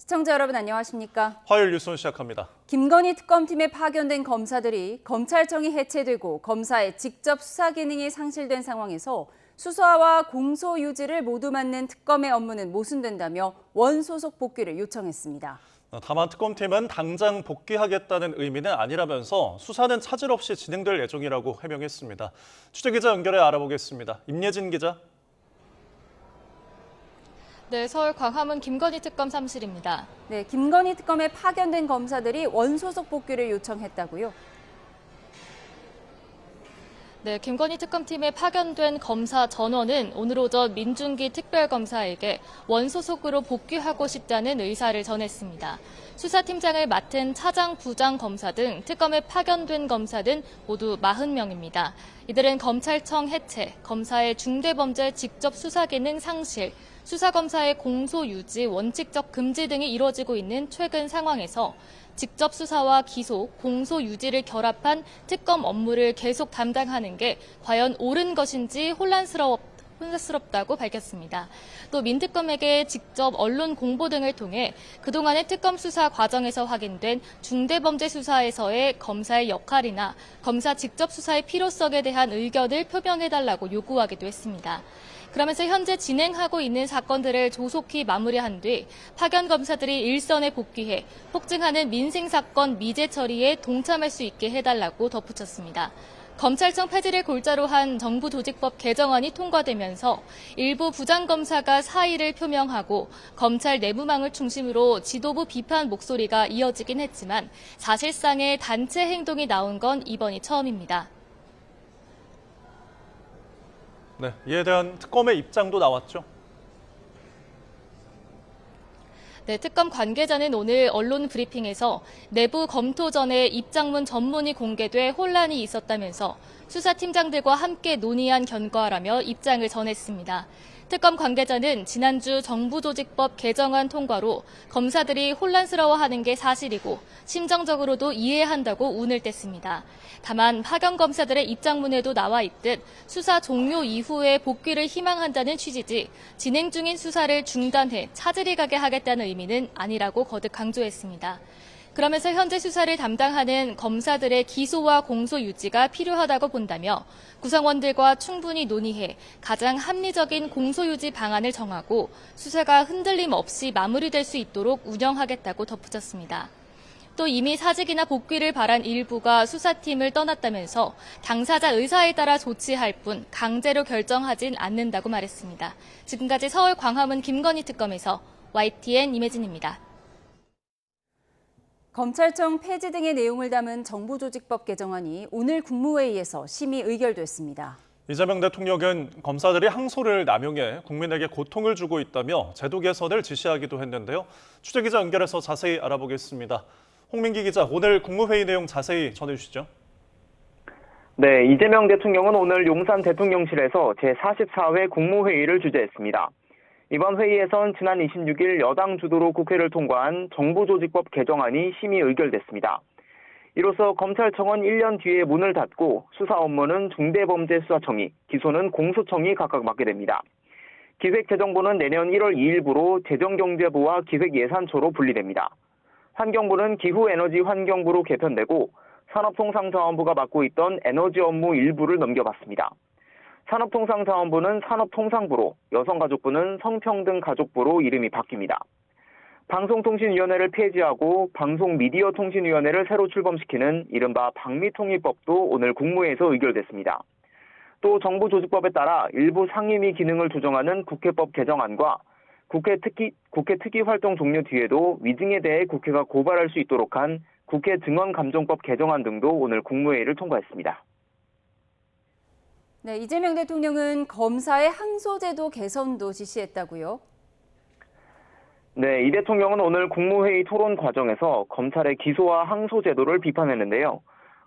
시청자 여러분 안녕하십니까? 화요일 뉴스 시작합니다. 김건희 특검팀에 파견된 검사들이 검찰청이 해체되고 검사의 직접 수사 기능이 상실된 상황에서 수사와 공소 유지를 모두 맡는 특검의 업무는 모순된다며 원소속 복귀를 요청했습니다. 다만 특검팀은 당장 복귀하겠다는 의미는 아니라면서 수사는 차질 없이 진행될 예정이라고 해명했습니다. 취재기자 연결해 알아보겠습니다. 임예진 기자. 네, 서울 광화문 김건희 특검 사무실입니다. 네, 김건희 특검에 파견된 검사들이 원소속 복귀를 요청했다고요? 네, 김건희 특검팀에 파견된 검사 전원은 오늘 오전 민중기 특별검사에게 원소속으로 복귀하고 싶다는 의사를 전했습니다. 수사팀장을 맡은 차장, 부장 검사 등 특검에 파견된 검사는 모두 40명입니다. 이들은 검찰청 해체, 검사의 중대범죄 직접 수사 기능 상실, 수사검사의 공소 유지, 원칙적 금지 등이 이루어지고 있는 최근 상황에서 직접 수사와 기소, 공소 유지를 결합한 특검 업무를 계속 담당하는 게 과연 옳은 것인지 혼란스럽다고 밝혔습니다. 또 민특검에게 직접 언론 공보 등을 통해 그동안의 특검 수사 과정에서 확인된 중대범죄 수사에서의 검사의 역할이나 검사 직접 수사의 필요성에 대한 의견을 표명해달라고 요구하기도 했습니다. 그러면서 현재 진행하고 있는 사건들을 조속히 마무리한 뒤 파견 검사들이 일선에 복귀해 폭증하는 민생사건 미제 처리에 동참할 수 있게 해달라고 덧붙였습니다. 검찰청 폐지를 골자로 한 정부 조직법 개정안이 통과되면서 일부 부장검사가 사의를 표명하고 검찰 내부망을 중심으로 지도부 비판 목소리가 이어지긴 했지만 사실상의 단체 행동이 나온 건 이번이 처음입니다. 네, 이에 대한 특검의 입장도 나왔죠. 네, 특검 관계자는 오늘 언론 브리핑에서 내부 검토 전에 입장문 전문이 공개돼 혼란이 있었다면서 수사팀장들과 함께 논의한 결과라며 입장을 전했습니다. 특검 관계자는 지난주 정부조직법 개정안 통과로 검사들이 혼란스러워하는 게 사실이고 심정적으로도 이해한다고 운을 뗐습니다. 다만 파견 검사들의 입장문에도 나와 있듯 수사 종료 이후에 복귀를 희망한다는 취지지 진행 중인 수사를 중단해 차질이 가게 하겠다는 의미는 아니라고 거듭 강조했습니다. 그러면서 현재 수사를 담당하는 검사들의 기소와 공소 유지가 필요하다고 본다며 구성원들과 충분히 논의해 가장 합리적인 공소 유지 방안을 정하고 수사가 흔들림 없이 마무리될 수 있도록 운영하겠다고 덧붙였습니다. 또 이미 사직이나 복귀를 바란 일부가 수사팀을 떠났다면서 당사자 의사에 따라 조치할 뿐 강제로 결정하진 않는다고 말했습니다. 지금까지 서울 광화문 김건희 특검에서 YTN 임혜진입니다. 검찰청 폐지 등의 내용을 담은 정부조직법 개정안이 오늘 국무회의에서 심의 의결됐습니다. 이재명 대통령은 검사들이 항소를 남용해 국민에게 고통을 주고 있다며 제도 개선을 지시하기도 했는데요. 취재기자 연결해서 자세히 알아보겠습니다. 홍민기 기자, 오늘 국무회의 내용 자세히 전해주시죠. 네, 이재명 대통령은 오늘 용산 대통령실에서 제44회 국무회의를 주재했습니다. 이번 회의에선 지난 26일 여당 주도로 국회를 통과한 정부조직법 개정안이 심의 의결됐습니다. 이로써 검찰청은 1년 뒤에 문을 닫고 수사 업무는 중대범죄수사청이, 기소는 공수청이 각각 맡게 됩니다. 기획재정부는 내년 1월 2일부로 재정경제부와 기획예산처로 분리됩니다. 환경부는 기후에너지환경부로 개편되고 산업통상자원부가 맡고 있던 에너지 업무 일부를 넘겨받습니다. 산업통상자원부는 산업통상부로, 여성가족부는 성평등가족부로 이름이 바뀝니다. 방송통신위원회를 폐지하고 방송미디어통신위원회를 새로 출범시키는 이른바 방미통일법도 오늘 국무회에서 의결됐습니다. 또 정부조직법에 따라 일부 상임위 기능을 조정하는 국회법 개정안과 국회 특위 활동 종료 뒤에도 위증에 대해 국회가 고발할 수 있도록 한 국회 증언감정법 개정안 등도 오늘 국무회의를 통과했습니다. 네, 이재명 대통령은 검사의 항소제도 개선도 지시했다고요? 네, 이 대통령은 오늘 국무회의 토론 과정에서 검찰의 기소와 항소제도를 비판했는데요.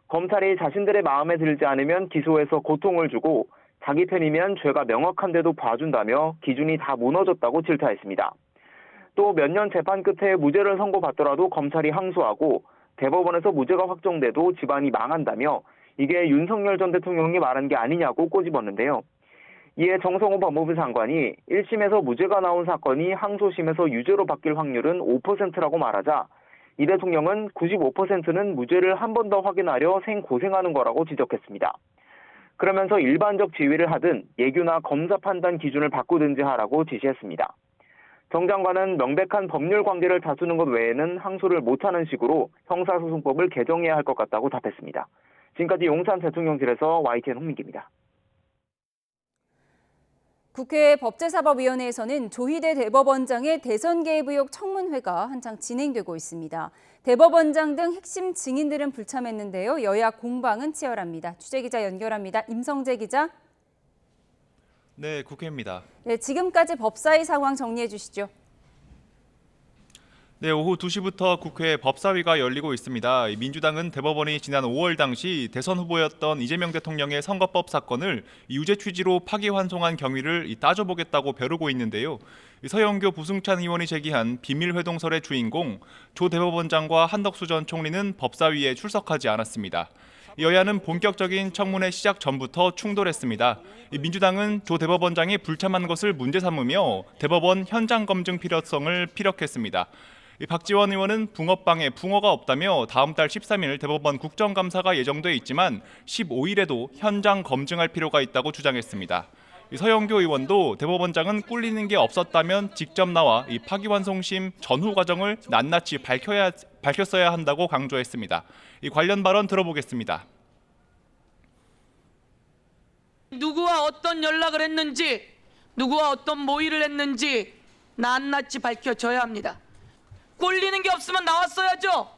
검찰이 자신들의 마음에 들지 않으면 기소해서 고통을 주고 자기 편이면 죄가 명확한데도 봐준다며 기준이 다 무너졌다고 질타했습니다. 또 몇 년 재판 끝에 무죄를 선고받더라도 검찰이 항소하고 대법원에서 무죄가 확정돼도 집안이 망한다며 이게 윤석열 전 대통령이 말한 게 아니냐고 꼬집었는데요. 이에 정성호 법무부 장관이 1심에서 무죄가 나온 사건이 항소심에서 유죄로 바뀔 확률은 5%라고 말하자 이 대통령은 95%는 무죄를 한 번 더 확인하려 생고생하는 거라고 지적했습니다. 그러면서 일반적 지휘를 하든 예규나 검사 판단 기준을 바꾸든지 하라고 지시했습니다. 정 장관은 명백한 법률 관계를 다투는 것 외에는 항소를 못하는 식으로 형사소송법을 개정해야 할 것 같다고 답했습니다. 지금까지 용산 대통령실에서 YTN 홍민기입니다. 국회 법제사법위원회에서는 조희대 대법원장의 대선 개입 의혹 청문회가 한창 진행되고 있습니다. 대법원장 등 핵심 증인들은 불참했는데요. 여야 공방은 치열합니다. 취재기자 연결합니다. 임성재 기자. 네, 국회입니다. 네, 지금까지 법사위 상황 정리해 주시죠. 네, 오후 2시부터 국회 법사위가 열리고 있습니다. 민주당은 대법원이 지난 5월 당시 대선 후보였던 이재명 대통령의 선거법 사건을 유죄 취지로 파기환송한 경위를 따져보겠다고 벼르고 있는데요. 서영교 부승찬 의원이 제기한 비밀회동설의 주인공 조 대법원장과 한덕수 전 총리는 법사위에 출석하지 않았습니다. 여야는 본격적인 청문회 시작 전부터 충돌했습니다. 민주당은 조 대법원장이 불참한 것을 문제 삼으며 대법원 현장 검증 필요성을 피력했습니다. 박지원 의원은 붕어빵에 붕어가 없다며 다음 달 13일 대법원 국정감사가 예정돼 있지만 15일에도 현장 검증할 필요가 있다고 주장했습니다. 서영교 의원도 대법원장은 꿀리는 게 없었다면 직접 나와 이 파기환송심 전후 과정을 낱낱이 밝혔어야 한다고 강조했습니다. 이 관련 발언 들어보겠습니다. 누구와 어떤 연락을 했는지, 누구와 어떤 모의를 했는지 낱낱이 밝혀져야 합니다. 꼴리는 게 없으면 나왔어야죠.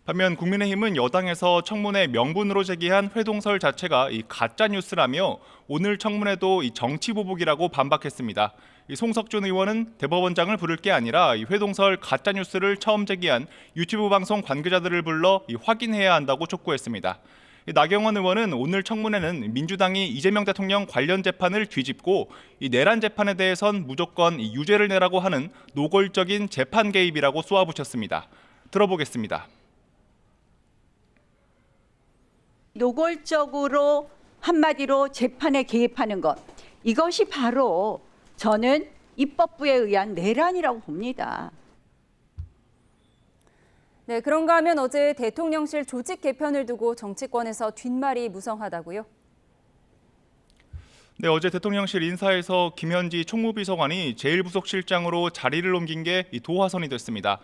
반면 국민의힘은 여당에서 청문회 명분으로 제기한 회동설 자체가 이 가짜 뉴스라며 오늘 청문회도 이 정치 보복이라고 반박했습니다. 이 송석준 의원은 대법원장을 부를 게 아니라 이 회동설 가짜 뉴스를 처음 제기한 유튜브 방송 관계자들을 불러 확인해야 한다고 촉구했습니다. 나경원 의원은 오늘 청문회는 민주당이 이재명 대통령 관련 재판을 뒤집고 이 내란 재판에 대해선 무조건 유죄를 내라고 하는 노골적인 재판 개입이라고 쏘아붙였습니다. 들어보겠습니다. 노골적으로 한마디로 재판에 개입하는 것, 이것이 바로 저는 입법부에 의한 내란이라고 봅니다. 네, 그런가 하면 어제 대통령실 조직 개편을 두고 정치권에서 뒷말이 무성하다고요? 네, 어제 대통령실 인사에서 김현지 총무비서관이 제1부속실장으로 자리를 옮긴 게 도화선이 됐습니다.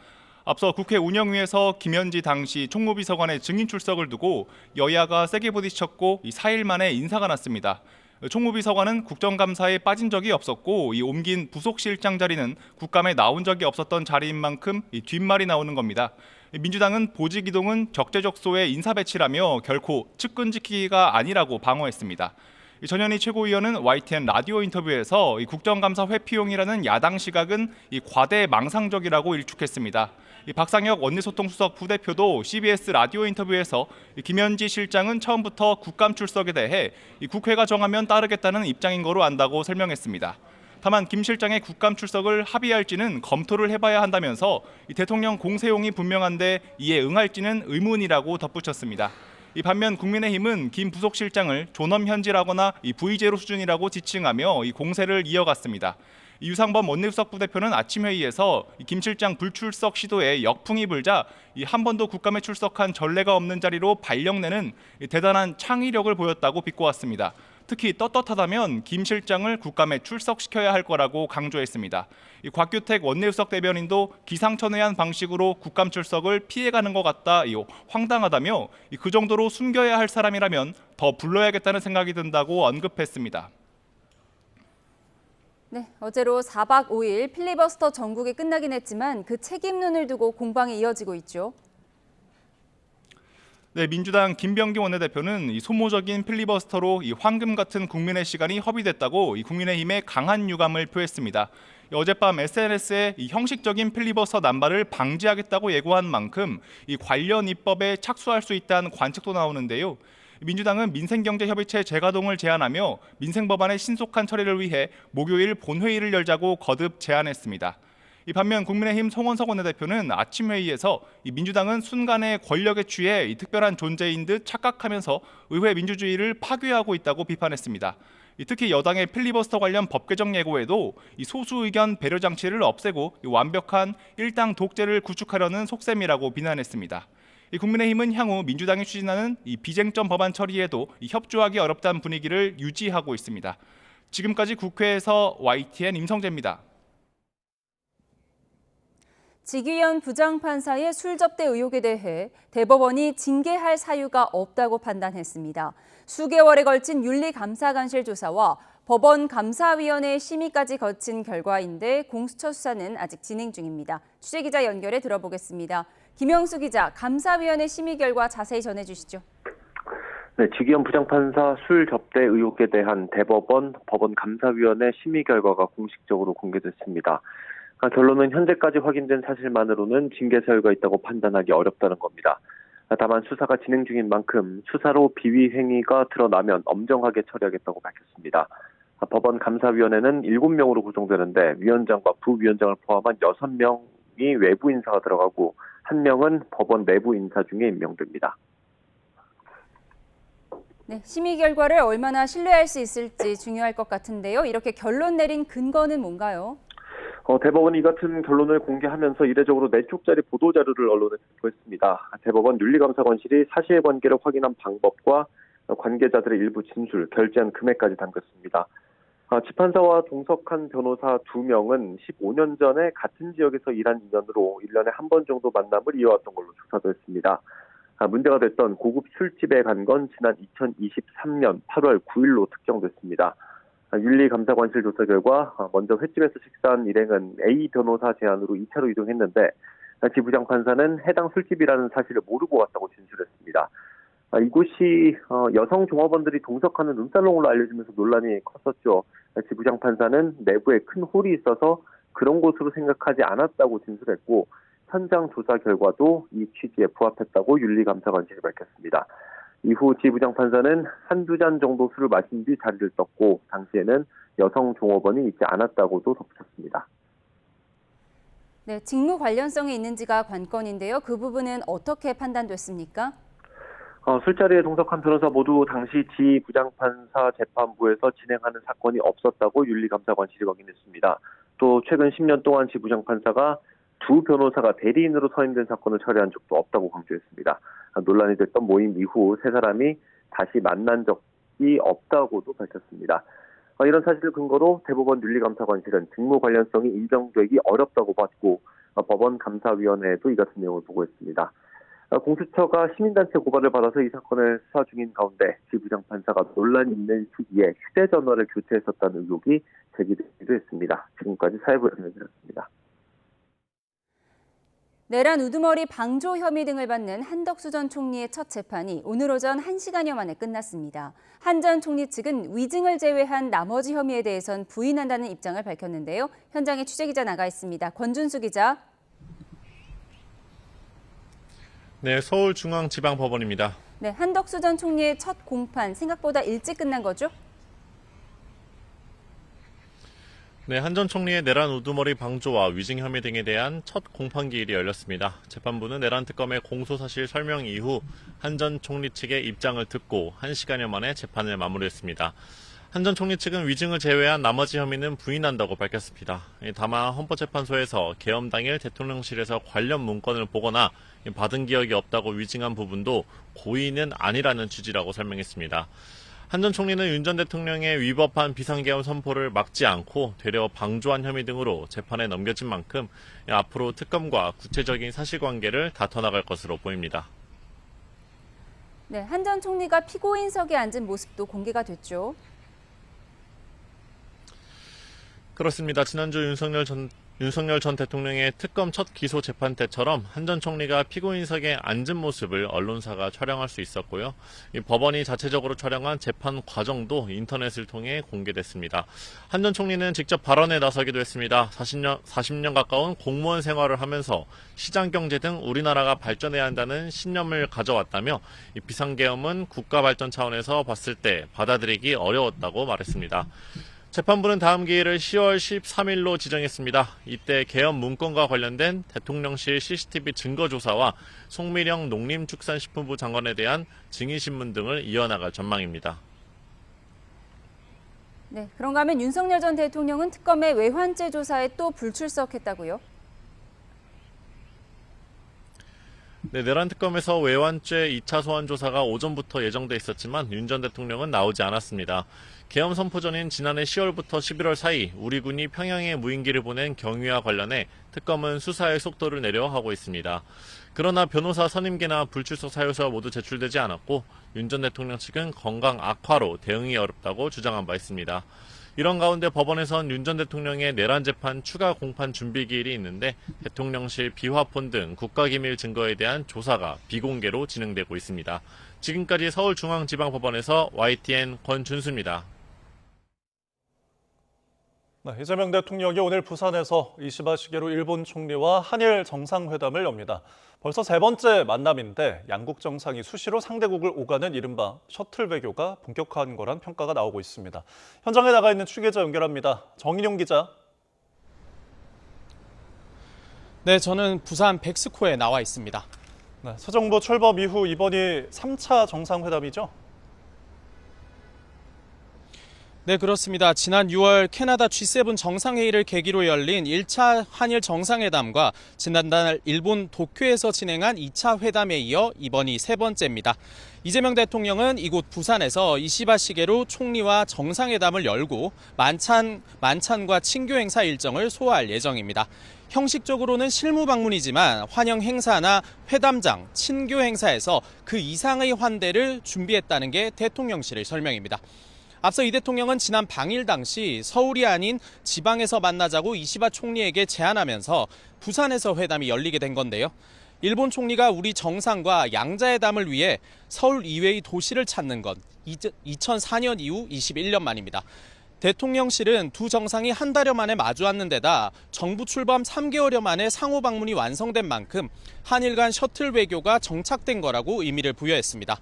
앞서 국회 운영위에서 김현지 당시 총무비서관의 증인 출석을 두고 여야가 세게 부딪혔고 4일 만에 인사가 났습니다. 총무비서관은 국정감사에 빠진 적이 없었고 이 옮긴 부속실장 자리는 국감에 나온 적이 없었던 자리인 만큼 뒷말이 나오는 겁니다. 민주당은 보직 이동은 적재적소의 인사 배치라며 결코 측근 지키기가 아니라고 방어했습니다. 전현희 최고위원은 YTN 라디오 인터뷰에서 국정감사 회피용이라는 야당 시각은 과대 망상적이라고 일축했습니다. 박상혁 원내소통수석 부대표도 CBS 라디오 인터뷰에서 김현지 실장은 처음부터 국감 출석에 대해 국회가 정하면 따르겠다는 입장인 거로 안다고 설명했습니다. 다만 김 실장의 국감 출석을 합의할지는 검토를 해봐야 한다면서 대통령 공세용이 분명한데 이에 응할지는 의문이라고 덧붙였습니다. 반면 국민의힘은 김 부속실장을 존엄현지라거나 V제로 수준이라고 지칭하며 공세를 이어갔습니다. 유상범 원내수석 부대표는 아침 회의에서 김 실장 불출석 시도에 역풍이 불자 한 번도 국감에 출석한 전례가 없는 자리로 발령내는 대단한 창의력을 보였다고 비꼬았습니다. 특히 떳떳하다면 김 실장을 국감에 출석시켜야 할 거라고 강조했습니다. 곽규택 원내수석 대변인도 기상천외한 방식으로 국감 출석을 피해가는 것 같다, 황당하다며 그 정도로 숨겨야 할 사람이라면 더 불러야겠다는 생각이 든다고 언급했습니다. 네, 어제로 4박 5일 필리버스터 전국이 끝나긴 했지만 그 책임론을 두고 공방이 이어지고 있죠. 네, 민주당 김병기 원내대표는 소모적인 필리버스터로 황금 같은 국민의 시간이 허비됐다고 국민의힘에 강한 유감을 표했습니다. 어젯밤 SNS에 형식적인 필리버스터 난발을 방지하겠다고 예고한 만큼 관련 입법에 착수할 수 있다는 관측도 나오는데요. 민주당은 민생경제협의체 재가동을 제안하며 민생법안의 신속한 처리를 위해 목요일 본회의를 열자고 거듭 제안했습니다. 이 반면 국민의힘 송원석 원내대표는 아침 회의에서 이 민주당은 순간의 권력에 취해 이 특별한 존재인 듯 착각하면서 의회 민주주의를 파괴하고 있다고 비판했습니다. 특히 여당의 필리버스터 관련 법 개정 예고에도 이 소수 의견 배려 장치를 없애고 이 완벽한 일당 독재를 구축하려는 속셈이라고 비난했습니다. 국민의힘은 향후 민주당이 추진하는 이 비쟁점 법안 처리에도 이 협조하기 어렵다는 분위기를 유지하고 있습니다. 지금까지 국회에서 YTN 임성재입니다. 지기현 부장판사의 술 접대 의혹에 대해 대법원이 징계할 사유가 없다고 판단했습니다. 수개월에 걸친 윤리감사관실 조사와 법원 감사위원회 심의까지 거친 결과인데 공수처 수사는 아직 진행 중입니다. 취재기자 연결해 들어보겠습니다. 김영수 기자, 감사위원회 심의 결과 자세히 전해주시죠. 네, 지기현 부장판사 술 접대 의혹에 대한 대법원 법원 감사위원회 심의 결과가 공식적으로 공개됐습니다. 결론은 현재까지 확인된 사실만으로는 징계 사유가 있다고 판단하기 어렵다는 겁니다. 다만 수사가 진행 중인 만큼 수사로 비위 행위가 드러나면 엄정하게 처리하겠다고 밝혔습니다. 법원 감사위원회는 7명으로 구성되는데 위원장과 부위원장을 포함한 6명이 외부 인사가 들어가고 1명은 법원 내부 인사 중에 임명됩니다. 네, 심의 결과를 얼마나 신뢰할 수 있을지 중요할 것 같은데요. 이렇게 결론 내린 근거는 뭔가요? 대법원이 이 같은 결론을 공개하면서 이례적으로 4쪽짜리 보도자료를 언론에 제보했습니다. 대법원 윤리감사관실이 사실관계를 확인한 방법과 관계자들의 일부 진술, 결제한 금액까지 담겼습니다. 지판사와 동석한 변호사 2명은 15년 전에 같은 지역에서 일한 인연으로 1년에 한 번 정도 만남을 이어왔던 걸로 조사도 했습니다. 문제가 됐던 고급 술집에 간 건 지난 2023년 8월 9일로 특정됐습니다. 윤리감사관실 조사 결과 먼저 횟집에서 식사한 일행은 A 변호사 제안으로 2차로 이동했는데 지 부장판사는 해당 술집이라는 사실을 모르고 왔다고 진술했습니다. 이곳이 여성 종업원들이 동석하는 룸살롱으로 알려지면서 논란이 컸었죠. 지 부장판사는 내부에 큰 홀이 있어서 그런 곳으로 생각하지 않았다고 진술했고 현장 조사 결과도 이 취지에 부합했다고 윤리감사관실이 밝혔습니다. 이후 지 부장판사는 한두 잔 정도 술을 마신 뒤 자리를 떴고 당시에는 여성 종업원이 있지 않았다고도 덧붙였습니다. 네, 직무 관련성이 있는지가 관건인데요. 그 부분은 어떻게 판단됐습니까? 술자리에 동석한 변호사 모두 당시 지 부장판사 재판부에서 진행하는 사건이 없었다고 윤리감사관실이 확인했습니다. 또 최근 10년 동안 지 부장판사가 두 변호사가 대리인으로 선임된 사건을 처리한 적도 없다고 강조했습니다. 논란이 됐던 모임 이후 세 사람이 다시 만난 적이 없다고도 밝혔습니다. 이런 사실을 근거로 대법원 윤리감사관실은 직무 관련성이 인정되기 어렵다고 봤고 법원 감사위원회에도 이 같은 내용을 보고했습니다. 공수처가 시민단체 고발을 받아서 이 사건을 수사 중인 가운데 지 부장판사가 논란이 있는 시기에 휴대전화를 교체했었다는 의혹이 제기되기도 했습니다. 지금까지 사회부에 전해드렸습니다. 내란 우두머리 방조 혐의 등을 받는 한덕수 전 총리의 첫 재판이 오늘 오전 1시간여 만에 끝났습니다. 한 전 총리 측은 위증을 제외한 나머지 혐의에 대해선 부인한다는 입장을 밝혔는데요. 현장에 취재기자 나가 있습니다. 권준수 기자. 네, 서울중앙지방법원입니다. 네, 한덕수 전 총리의 첫 공판 생각보다 일찍 끝난 거죠? 네, 한 전 총리의 내란 우두머리 방조와 위증 혐의 등에 대한 첫 공판 기일이 열렸습니다. 재판부는 내란 특검의 공소사실 설명 이후 한 전 총리 측의 입장을 듣고 1시간여 만에 재판을 마무리했습니다. 한 전 총리 측은 위증을 제외한 나머지 혐의는 부인한다고 밝혔습니다. 다만 헌법재판소에서 계엄 당일 대통령실에서 관련 문건을 보거나 받은 기억이 없다고 위증한 부분도 고의는 아니라는 취지라고 설명했습니다. 한 전 총리는 윤 전 대통령의 위법한 비상계엄 선포를 막지 않고 되려 방조한 혐의 등으로 재판에 넘겨진 만큼 앞으로 특검과 구체적인 사실관계를 다퉈나갈 것으로 보입니다. 네, 한 전 총리가 피고인석에 앉은 모습도 공개가 됐죠. 그렇습니다. 지난주 윤석열 전 대통령의 특검 첫 기소 재판 때처럼 한 전 총리가 피고인석에 앉은 모습을 언론사가 촬영할 수 있었고요. 법원이 자체적으로 촬영한 재판 과정도 인터넷을 통해 공개됐습니다. 한 전 총리는 직접 발언에 나서기도 했습니다. 40년 가까운 공무원 생활을 하면서 시장 경제 등 우리나라가 발전해야 한다는 신념을 가져왔다며 비상계엄은 국가 발전 차원에서 봤을 때 받아들이기 어려웠다고 말했습니다. 재판부는 다음 기일을 10월 13일로 지정했습니다. 이때 계엄 문건과 관련된 대통령실 CCTV 증거조사와 송미령 농림축산식품부 장관에 대한 증인신문 등을 이어나갈 전망입니다. 네, 그런가 하면 윤석열 전 대통령은 특검의 외환죄 조사에 또 불출석했다고요? 네, 내란 특검에서 외환죄 2차 소환 조사가 오전부터 예정돼 있었지만 윤 전 대통령은 나오지 않았습니다. 계엄 선포 전인 지난해 10월부터 11월 사이 우리 군이 평양에 무인기를 보낸 경위와 관련해 특검은 수사의 속도를 내려 하고 있습니다. 그러나 변호사 선임계나 불출석 사유서가 모두 제출되지 않았고 윤 전 대통령 측은 건강 악화로 대응이 어렵다고 주장한 바 있습니다. 이런 가운데 법원에선 윤 전 대통령의 내란 재판 추가 공판 준비 기일이 있는데 대통령실 비화폰 등 국가기밀 증거에 대한 조사가 비공개로 진행되고 있습니다. 지금까지 서울중앙지방법원에서 YTN 권준수입니다. 네, 이재명 대통령이 오늘 부산에서 이시바 시게루 일본 총리와 한일 정상회담을 엽니다. 벌써 세 번째 만남인데 양국 정상이 수시로 상대국을 오가는 이른바 셔틀 외교가 본격화한 거란 평가가 나오고 있습니다. 현장에 나가 있는 취재자 연결합니다. 정인용 기자. 네, 저는 부산 백스코에 나와 있습니다. 네, 새 정부 출범 이후 이번이 3차 정상회담이죠? 네, 그렇습니다. 지난 6월 캐나다 G7 정상회의를 계기로 열린 1차 한일 정상회담과 지난달 일본 도쿄에서 진행한 2차 회담에 이어 이번이 세 번째입니다. 이재명 대통령은 이곳 부산에서 이시바 시게루 총리와 정상회담을 열고 만찬과 친교 행사 일정을 소화할 예정입니다. 형식적으로는 실무 방문이지만 환영 행사나 회담장, 친교 행사에서 그 이상의 환대를 준비했다는 게 대통령실의 설명입니다. 앞서 이 대통령은 지난 방일 당시 서울이 아닌 지방에서 만나자고 이시바 총리에게 제안하면서 부산에서 회담이 열리게 된 건데요. 일본 총리가 우리 정상과 양자회담을 위해 서울 이외의 도시를 찾는 건 2004년 이후 21년 만입니다. 대통령실은 두 정상이 한 달여 만에 마주하는 데다 정부 출범 3개월여 만에 상호 방문이 완성된 만큼 한일 간 셔틀 외교가 정착된 거라고 의미를 부여했습니다.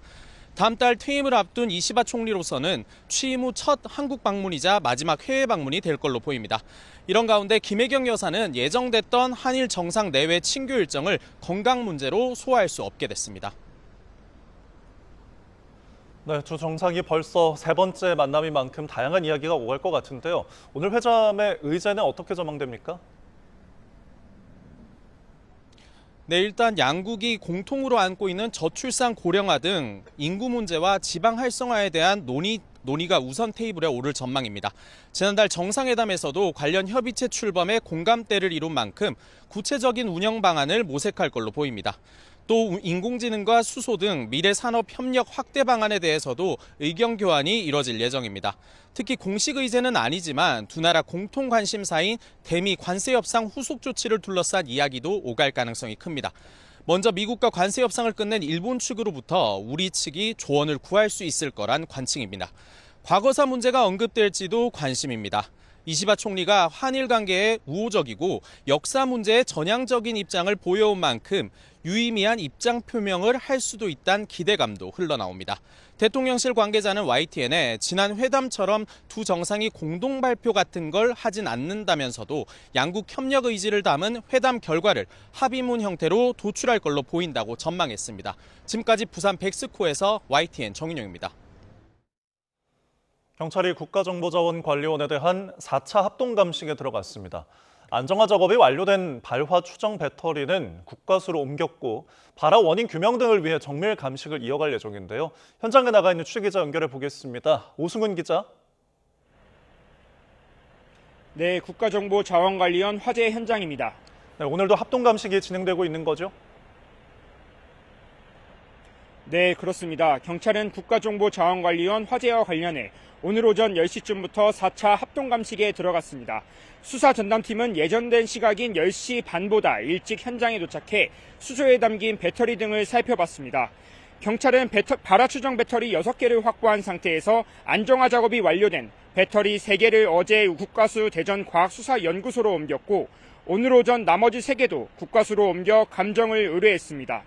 다음 달 퇴임을 앞둔 이시바 총리로서는 취임 후 첫 한국 방문이자 마지막 해외 방문이 될 걸로 보입니다. 이런 가운데 김혜경 여사는 예정됐던 한일 정상 내외 친교 일정을 건강 문제로 소화할 수 없게 됐습니다. 네, 두 정상이 벌써 세 번째 만남인 만큼 다양한 이야기가 오갈 것 같은데요. 오늘 회담의 의제는 어떻게 전망됩니까? 네, 일단 양국이 공통으로 안고 있는 저출산 고령화 등 인구 문제와 지방 활성화에 대한 논의가 우선 테이블에 오를 전망입니다. 지난달 정상회담에서도 관련 협의체 출범에 공감대를 이룬 만큼 구체적인 운영 방안을 모색할 걸로 보입니다. 또 인공지능과 수소 등 미래 산업 협력 확대 방안에 대해서도 의견 교환이 이뤄질 예정입니다. 특히 공식 의제는 아니지만 두 나라 공통 관심사인 대미 관세 협상 후속 조치를 둘러싼 이야기도 오갈 가능성이 큽니다. 먼저 미국과 관세 협상을 끝낸 일본 측으로부터 우리 측이 조언을 구할 수 있을 거란 관측입니다. 과거사 문제가 언급될지도 관심입니다. 이시바 총리가 한일 관계에 우호적이고 역사 문제에 전향적인 입장을 보여온 만큼 유의미한 입장 표명을 할 수도 있다는 기대감도 흘러나옵니다. 대통령실 관계자는 YTN에 지난 회담처럼 두 정상이 공동 발표 같은 걸 하진 않는다면서도 양국 협력 의지를 담은 회담 결과를 합의문 형태로 도출할 걸로 보인다고 전망했습니다. 지금까지 부산 백스코에서 YTN 정인용입니다. 경찰이 국가정보자원관리원에 대한 4차 합동감식에 들어갔습니다. 안정화 작업이 완료된 발화 추정 배터리는 국과수로 옮겼고 발화 원인 규명 등을 위해 정밀 감식을 이어갈 예정인데요. 현장에 나가 있는 취재기자 연결해 보겠습니다. 오승훈 기자. 네, 국가정보자원관리원 화재 현장입니다. 네, 오늘도 합동감식이 진행되고 있는 거죠? 네, 그렇습니다. 경찰은 국가정보자원관리원 화재와 관련해 오늘 오전 10시쯤부터 4차 합동감식에 들어갔습니다. 수사 전담팀은 예정된 시각인 10시 반보다 일찍 현장에 도착해 수조에 담긴 배터리 등을 살펴봤습니다. 경찰은 발화 추정 배터리 6개를 확보한 상태에서 안정화 작업이 완료된 배터리 3개를 어제 국과수 대전 과학수사연구소로 옮겼고 오늘 오전 나머지 3개도 국과수로 옮겨 감정을 의뢰했습니다.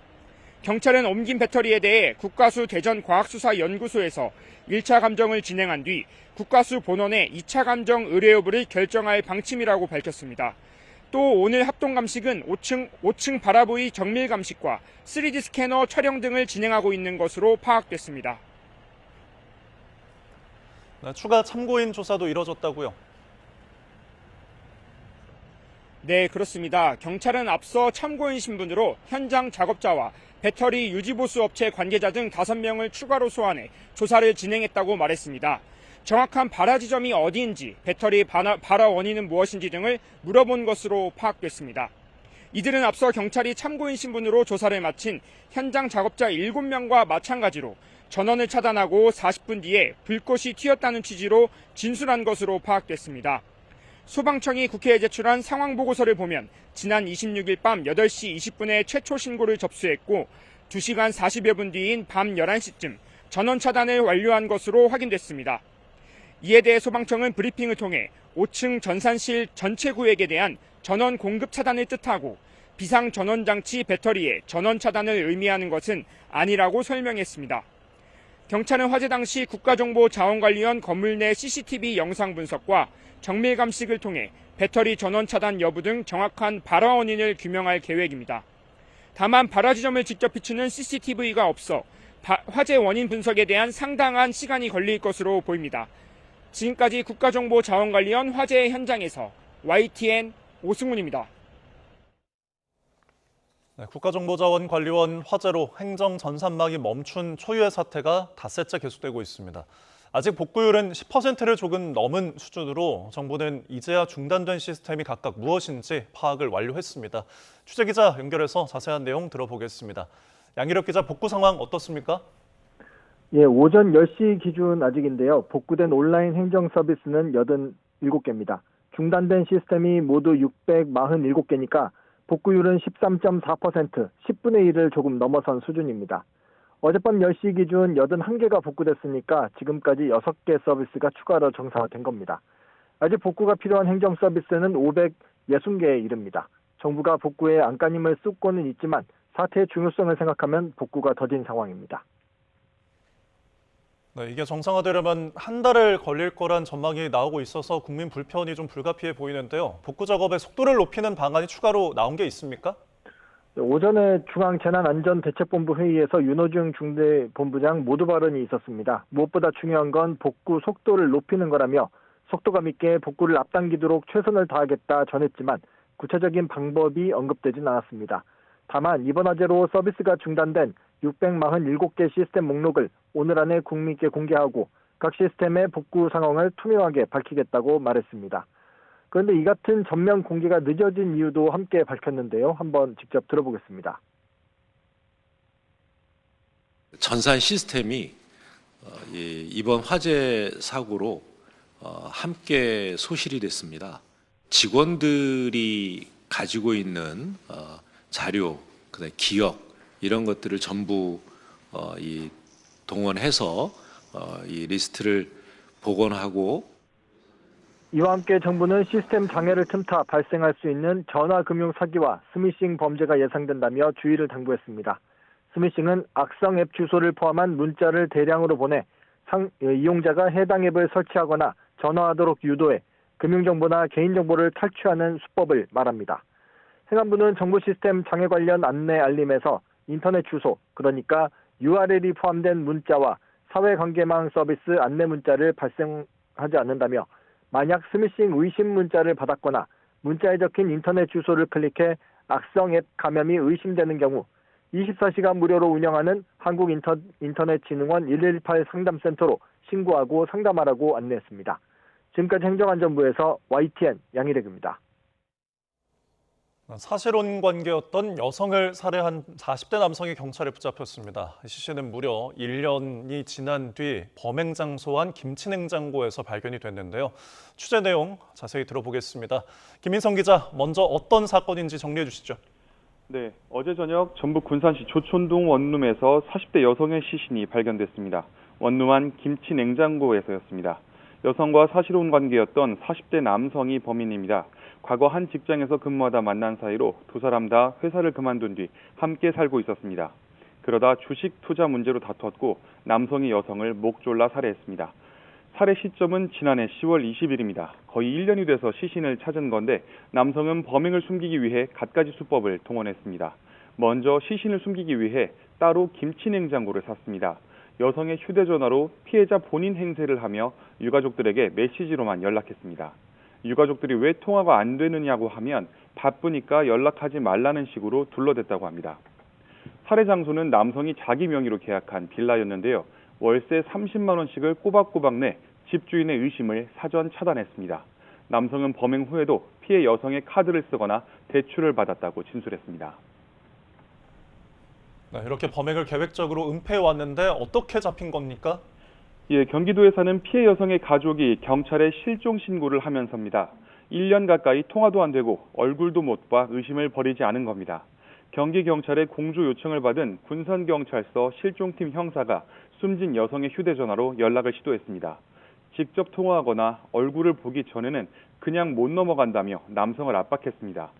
경찰은 옮긴 배터리에 대해 국가수 대전과학수사연구소에서 1차 감정을 진행한 뒤 국가수 본원에 2차 감정 의뢰 여부를 결정할 방침이라고 밝혔습니다. 또 오늘 합동감식은 5층 바라보이 정밀 감식과 3D 스캐너 촬영 등을 진행하고 있는 것으로 파악됐습니다. 네, 추가 참고인 조사도 이뤄졌다고요? 네, 그렇습니다. 경찰은 앞서 참고인 신분으로 현장 작업자와 배터리 유지보수 업체 관계자 등 5명을 추가로 소환해 조사를 진행했다고 말했습니다. 정확한 발화 지점이 어디인지, 배터리 발화 원인은 무엇인지 등을 물어본 것으로 파악됐습니다. 이들은 앞서 경찰이 참고인 신분으로 조사를 마친 현장 작업자 7명과 마찬가지로 전원을 차단하고 40분 뒤에 불꽃이 튀었다는 취지로 진술한 것으로 파악됐습니다. 소방청이 국회에 제출한 상황 보고서를 보면 지난 26일 밤 8시 20분에 최초 신고를 접수했고 2시간 40여 분 뒤인 밤 11시쯤 전원 차단을 완료한 것으로 확인됐습니다. 이에 대해 소방청은 브리핑을 통해 5층 전산실 전체 구역에 대한 전원 공급 차단을 뜻하고 비상 전원 장치 배터리의 전원 차단을 의미하는 것은 아니라고 설명했습니다. 경찰은 화재 당시 국가정보자원관리원 건물 내 CCTV 영상 분석과 정밀 감식을 통해 배터리 전원 차단 여부 등 정확한 발화 원인을 규명할 계획입니다. 다만 발화 지점을 직접 비추는 CCTV가 없어 화재 원인 분석에 대한 상당한 시간이 걸릴 것으로 보입니다. 지금까지 국가정보자원관리원 화재 현장에서 YTN 오승훈입니다. 네, 국가정보자원관리원 화재로 행정 전산망이 멈춘 초유의 사태가 닷새째 계속되고 있습니다. 아직 복구율은 10%를 조금 넘은 수준으로 정부는 이제야 중단된 시스템이 각각 무엇인지 파악을 완료했습니다. 취재기자 연결해서 자세한 내용 들어보겠습니다. 양희력 기자, 복구 상황 어떻습니까? 예, 오전 10시 기준 아직인데요. 복구된 온라인 행정 서비스는 87개입니다. 중단된 시스템이 모두 647개니까 복구율은 13.4%, 10분의 1을 조금 넘어선 수준입니다. 어젯밤 10시 기준 81개가 복구됐으니까 지금까지 6개 서비스가 추가로 정상화된 겁니다. 아직 복구가 필요한 행정 서비스는 560개에 이릅니다. 정부가 복구에 안간힘을 쏟고는 있지만 사태의 중요성을 생각하면 복구가 더딘 상황입니다. 네, 이게 정상화되려면 한 달을 걸릴 거란 전망이 나오고 있어서 국민 불편이 좀 불가피해 보이는데요. 복구 작업의 속도를 높이는 방안이 추가로 나온 게 있습니까? 오전에 중앙재난안전대책본부 회의에서 윤호중 중대본부장 모두 발언이 있었습니다. 무엇보다 중요한 건 복구 속도를 높이는 거라며 속도감 있게 복구를 앞당기도록 최선을 다하겠다 전했지만 구체적인 방법이 언급되진 않았습니다. 다만 이번 화재로 서비스가 중단된 647개 시스템 목록을 오늘 안에 국민께 공개하고 각 시스템의 복구 상황을 투명하게 밝히겠다고 말했습니다. 그런데 이 같은 전면 공개가 늦어진 이유도 함께 밝혔는데요. 한번 직접 들어보겠습니다. 전산 시스템이 이번 화재 사고로 함께 소실이 됐습니다. 직원들이 가지고 있는 자료, 그다음에 기억 이런 것들을 전부 동원해서 이 리스트를 복원하고 이와 함께 정부는 시스템 장애를 틈타 발생할 수 있는 전화금융 사기와 스미싱 범죄가 예상된다며 주의를 당부했습니다. 스미싱은 악성 앱 주소를 포함한 문자를 대량으로 보내 이용자가 해당 앱을 설치하거나 전화하도록 유도해 금융정보나 개인정보를 탈취하는 수법을 말합니다. 행안부는 정부 시스템 장애 관련 안내 알림에서 인터넷 주소, 그러니까 URL이 포함된 문자와 사회관계망 서비스 안내 문자를 발생하지 않는다며 만약 스미싱 의심 문자를 받았거나 문자에 적힌 인터넷 주소를 클릭해 악성 앱 감염이 의심되는 경우 24시간 무료로 운영하는 한국인터넷진흥원 118 상담센터로 신고하고 상담하라고 안내했습니다. 지금까지 행정안전부에서 YTN 양희렉입니다. 사실혼 관계였던 여성을 살해한 40대 남성이 경찰에 붙잡혔습니다. 시 씨는 무려 1년이 지난 뒤 범행 장소한 김치냉장고에서 발견이 됐는데요. 취재 내용 자세히 들어보겠습니다. 김인성 기자, 먼저 어떤 사건인지 정리해 주시죠. 네, 어제 저녁 전북 군산시 조촌동 원룸에서 40대 여성의 시신이 발견됐습니다. 원룸 안 김치냉장고에서였습니다. 여성과 사실혼 관계였던 40대 남성이 범인입니다. 과거 한 직장에서 근무하다 만난 사이로 두 사람 다 회사를 그만둔 뒤 함께 살고 있었습니다. 그러다 주식 투자 문제로 다퉜고 남성이 여성을 목 졸라 살해했습니다. 살해 시점은 지난해 10월 20일입니다. 거의 1년이 돼서 시신을 찾은 건데 남성은 범행을 숨기기 위해 갖가지 수법을 동원했습니다. 먼저 시신을 숨기기 위해 따로 김치 냉장고를 샀습니다. 여성의 휴대전화로 피해자 본인 행세를 하며 유가족들에게 메시지로만 연락했습니다. 유가족들이 왜 통화가 안 되느냐고 하면 바쁘니까 연락하지 말라는 식으로 둘러댔다고 합니다. 살해 장소는 남성이 자기 명의로 계약한 빌라였는데요. 월세 30만 원씩을 꼬박꼬박 내 집주인의 의심을 사전 차단했습니다. 남성은 범행 후에도 피해 여성의 카드를 쓰거나 대출을 받았다고 진술했습니다. 네, 이렇게 범행을 계획적으로 은폐해왔는데 어떻게 잡힌 겁니까? 예, 경기도에 사는 피해 여성의 가족이 경찰에 실종 신고를 하면서입니다. 1년 가까이 통화도 안 되고 얼굴도 못 봐 의심을 버리지 않은 겁니다. 경기경찰에 공조 요청을 받은 군산경찰서 실종팀 형사가 숨진 여성의 휴대전화로 연락을 시도했습니다. 직접 통화하거나 얼굴을 보기 전에는 그냥 못 넘어간다며 남성을 압박했습니다.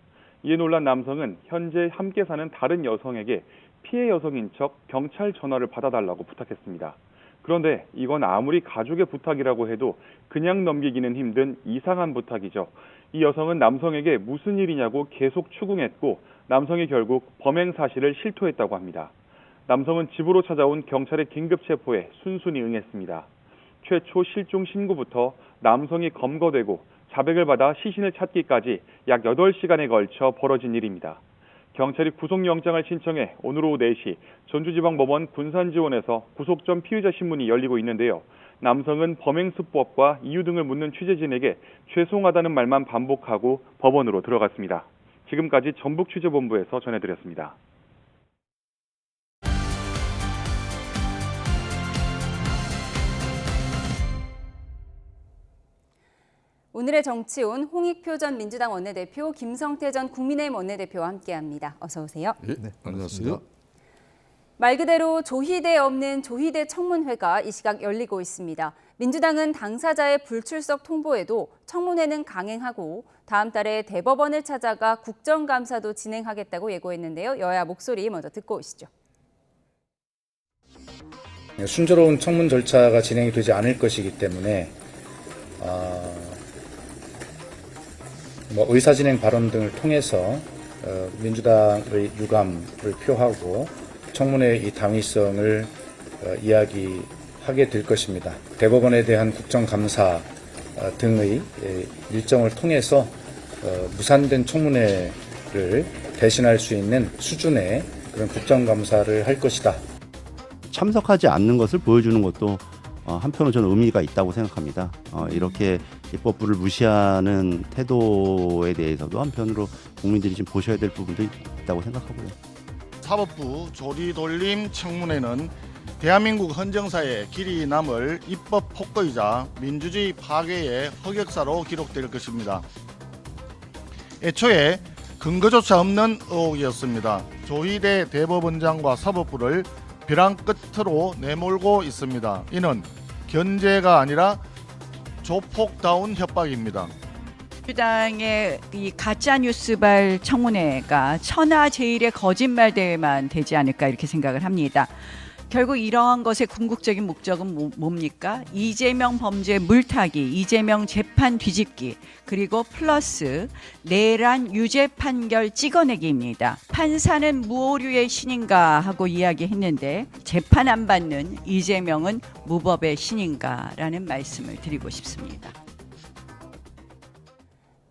이에 놀란 남성은 현재 함께 사는 다른 여성에게 피해 여성인 척 경찰 전화를 받아달라고 부탁했습니다. 그런데 이건 아무리 가족의 부탁이라고 해도 그냥 넘기기는 힘든 이상한 부탁이죠. 이 여성은 남성에게 무슨 일이냐고 계속 추궁했고 남성이 결국 범행 사실을 실토했다고 합니다. 남성은 집으로 찾아온 경찰의 긴급 체포에 순순히 응했습니다. 최초 실종 신고부터 남성이 검거되고 자백을 받아 시신을 찾기까지 약 8시간에 걸쳐 벌어진 일입니다. 경찰이 구속영장을 신청해 오늘 오후 4시 전주지방법원 군산지원에서 구속 전 피의자 신문이 열리고 있는데요. 남성은 범행 수법과 이유 등을 묻는 취재진에게 죄송하다는 말만 반복하고 법원으로 들어갔습니다. 지금까지 전북취재본부에서 전해드렸습니다. 오늘의 정치온 홍익표 전 민주당 원내대표, 김성태 전 국민의힘 원내대표와 함께합니다. 어서 오세요. 네, 반갑습니다. 말 그대로 조희대 없는 조희대 청문회가 이 시각 열리고 있습니다. 민주당은 당사자의 불출석 통보에도 청문회는 강행하고 다음 달에 대법원을 찾아가 국정감사도 진행하겠다고 예고했는데요. 여야 목소리 먼저 듣고 오시죠. 순조로운 청문 절차가 진행이 되지 않을 것이기 때문에 의사진행 발언 등을 통해서 민주당의 유감을 표하고 청문회의 이 당위성을 이야기하게 될 것입니다. 대법원에 대한 국정감사 등의 일정을 통해서 무산된 청문회를 대신할 수 있는 수준의 그런 국정감사를 할 것이다. 참석하지 않는 것을 보여주는 것도 한편으로 저는 의미가 있다고 생각합니다. 이렇게 입법부를 무시하는 태도에 대해서도 한편으로 국민들이 좀 보셔야 될 부분도 있다고 생각하고요. 사법부 조리돌림 청문회는 대한민국 헌정사에 길이 남을 입법 폭거이자 민주주의 파괴의 흑역사로 기록될 것입니다. 애초에 근거조차 없는 의혹이었습니다. 조희대 대법원장과 사법부를 벼랑 끝으로 내몰고 있습니다. 이는 견제가 아니라 조폭다운 협박입니다. 민주당의 이 가짜뉴스발 청문회가 천하제일의 거짓말 대회만 되지 않을까 이렇게 생각을 합니다. 결국 이러한 것의 궁극적인 목적은 뭡니까? 이재명 범죄 물타기, 이재명 재판 뒤집기, 그리고 플러스 내란 유죄 판결 찍어내기입니다. 판사는 무오류의 신인가 하고 이야기했는데 재판 안 받는 이재명은 무법의 신인가라는 말씀을 드리고 싶습니다.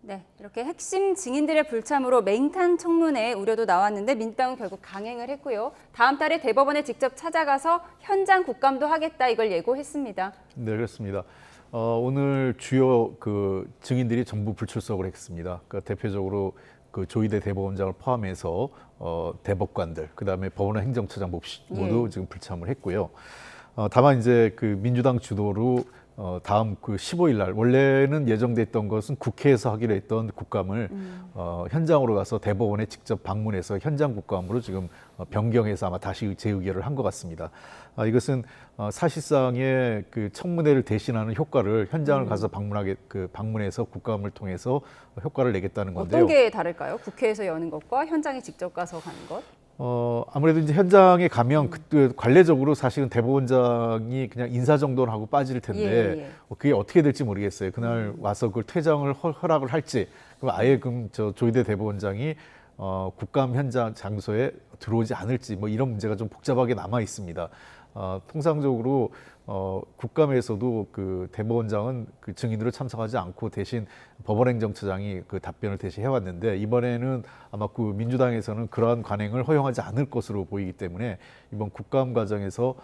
네, 이렇게 핵심 증인들의 불참으로 맹탄 청문회 우려도 나왔는데 민주당은 결국 강행을 했고요. 다음 달에 대법원에 직접 찾아가서 현장 국감도 하겠다 이걸 예고했습니다. 네, 그렇습니다. 오늘 주요 증인들이 전부 불출석을 했습니다. 그러니까 대표적으로 조희대 대법원장을 포함해서 대법관들, 그다음에 법원의 행정처장 모두 지금 불참을 했고요. 다만 이제 민주당 주도로 다음 15일 날 원래는 예정돼 있던 것은 국회에서 하기로 했던 국감을 현장으로 가서 대법원에 직접 방문해서 현장 국감으로 지금 변경해서 아마 다시 재의결을 한 것 같습니다. 이것은 사실상의 청문회를 대신하는 효과를 현장을 가서 방문해서 국감을 통해서 효과를 내겠다는 건데요. 어떤 게 다를까요? 국회에서 여는 것과 현장에 직접 가서 가는 것? 아무래도 이제 현장에 가면 그 관례적으로 사실은 대법원장이 그냥 인사 정도는 하고 빠질 텐데 그게 어떻게 될지 모르겠어요. 그날 와서 그걸 퇴장을 허락을 할지, 그럼 아예 그럼 저 조희대 대법원장이 국감 현장 장소에 들어오지 않을지 뭐 이런 문제가 좀 복잡하게 남아 있습니다. 통상적으로 국감에서도 그 대법원장은 그 증인으로 참석하지 않고 대신 법원행정처장이 그 답변을 대신 해왔는데, 이번에는 아마 그 민주당에서는 그러한 관행을 허용하지 않을 것으로 보이기 때문에 이번 국감 과정에서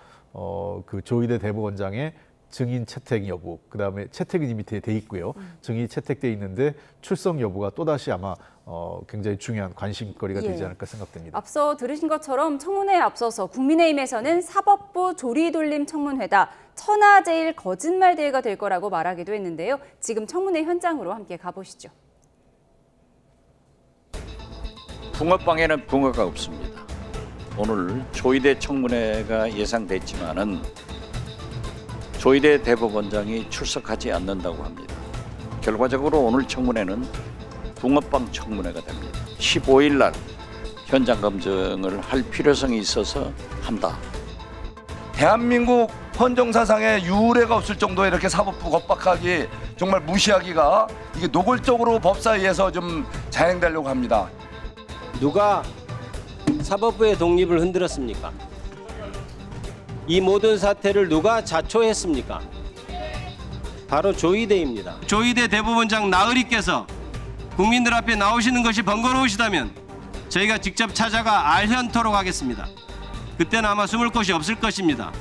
그 조희대 대법원장의 증인 채택 여부, 그다음에 채택이 밑에 돼 있고요. 증인이 채택돼 있는데 출석 여부가 또다시 아마 굉장히 중요한 관심거리가 되지 않을까 생각됩니다. 앞서 들으신 것처럼 청문회에 앞서서 국민의힘에서는 사법부 조리돌림 청문회다, 천하제일 거짓말 대회가 될 거라고 말하기도 했는데요. 지금 청문회 현장으로 함께 가보시죠. 붕어빵에는 붕어가 없습니다. 오늘 조희대 청문회가 예상됐지만은 조희대 대법원장이 출석하지 않는다고 합니다. 결과적으로 오늘 청문회는 붕어빵 청문회가 됩니다. 15일 날 현장 검증을 할 필요성이 있어서 한다. 대한민국 헌정사상에 유례가 없을 정도의 이렇게 사법부 겁박하기, 정말 무시하기가 이게 노골적으로 법사위에서 좀 자행되려고 합니다. 누가 사법부의 독립을 흔들었습니까? 이 모든 사태를 누가 자초했습니까? 바로 조희대입니다. 조희대 대법원장 나으리께서 국민들 앞에 나오시는 것이 번거로우시다면 저희가 직접 찾아가 알현토록 하겠습니다. 그때는 아마 숨을 곳이 없을 것입니다.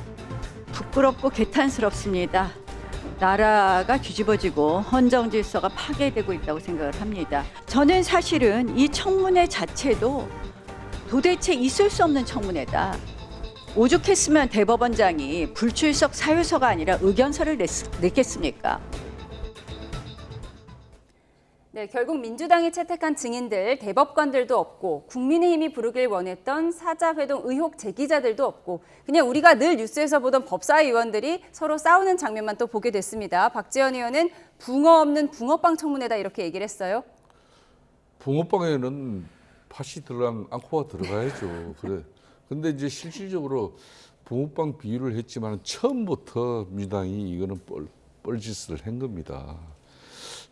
부끄럽고 개탄스럽습니다. 나라가 뒤집어지고 헌정 질서가 파괴되고 있다고 생각을 합니다. 저는 사실은 이 청문회 자체도 도대체 있을 수 없는 청문회다. 오죽했으면 대법원장이 불출석 사유서가 아니라 의견서를 냈겠습니까? 네, 결국 민주당이 채택한 증인들, 대법관들도 없고 국민의힘이 부르길 원했던 사자회동 의혹 제기자들도 없고 그냥 우리가 늘 뉴스에서 보던 법사위 의원들이 서로 싸우는 장면만 또 보게 됐습니다. 박지원 의원은 붕어 없는 붕어빵 청문회다 이렇게 얘기를 했어요. 붕어빵에는 팥이 앙코가 들어가야죠. 그래. 근데 이제 실질적으로 붕어빵 비유를 했지만 처음부터 민주당이 이거는 뻘짓을 한 겁니다.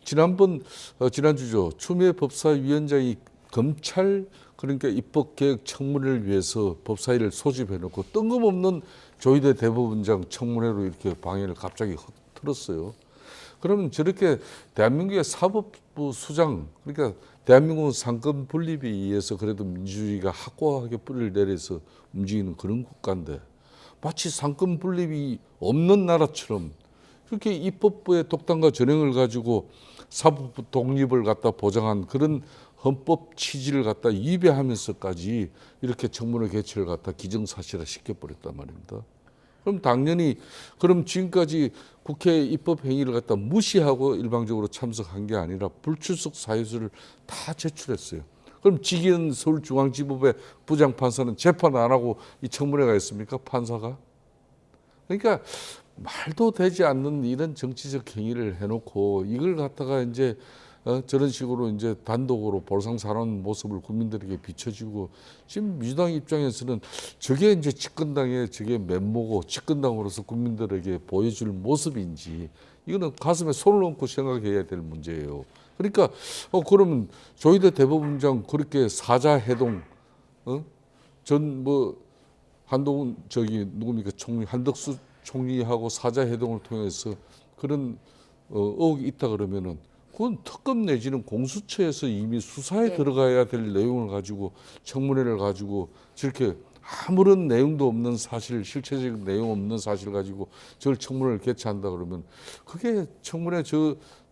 지난주죠. 추미애 법사위원장이 검찰 그러니까 입법개혁 청문회를 위해서 법사위를 소집해놓고 뜬금없는 조희대 대법원장 청문회로 이렇게 방해를 갑자기 틀었어요. 그러면 저렇게 대한민국의 사법부 수장, 그러니까 대한민국은 상권 분립에 의해서 그래도 민주주의가 확고하게 뿌리를 내려서 움직이는 그런 국가인데 마치 상권 분립이 없는 나라처럼 그렇게 입법부의 독단과 전횡을 가지고 사법부 독립을 갖다 보장한 그런 헌법 취지를 갖다 위배하면서까지 이렇게 청문회 개최를 갖다 기정사실화 시켜버렸단 말입니다. 그럼 당연히 지금까지 국회 입법 행위를 갖다 무시하고 일방적으로 참석한 게 아니라 불출석 사유서를 다 제출했어요. 그럼 지기현 서울중앙지법의 부장판사는 재판 안 하고 이 청문회가 있습니까? 판사가? 그러니까 말도 되지 않는 이런 정치적 행위를 해놓고 이걸 갖다가 이제 저런 식으로 이제 단독으로 볼상사나운 모습을 국민들에게 비춰주고 지금 민주당 입장에서는 저게 이제 집권당의 저게 면모고 집권당으로서 국민들에게 보여줄 모습인지 이거는 가슴에 손을 얹고 생각해야 될 문제예요. 그러니까 그러면 조희대 대법원장 그렇게 사자해동 한동훈 누굽니까 총리 한덕수 총리하고 사자회동을 통해서 그런 의혹이 있다 그러면은 그건 특검 내지는 공수처에서 이미 수사에 들어가야 될 내용을 가지고 청문회를 가지고 저렇게 아무런 내용도 없는 사실, 실체적인 내용 없는 사실 가지고 저걸 청문회를 개최한다 그러면 그게 청문회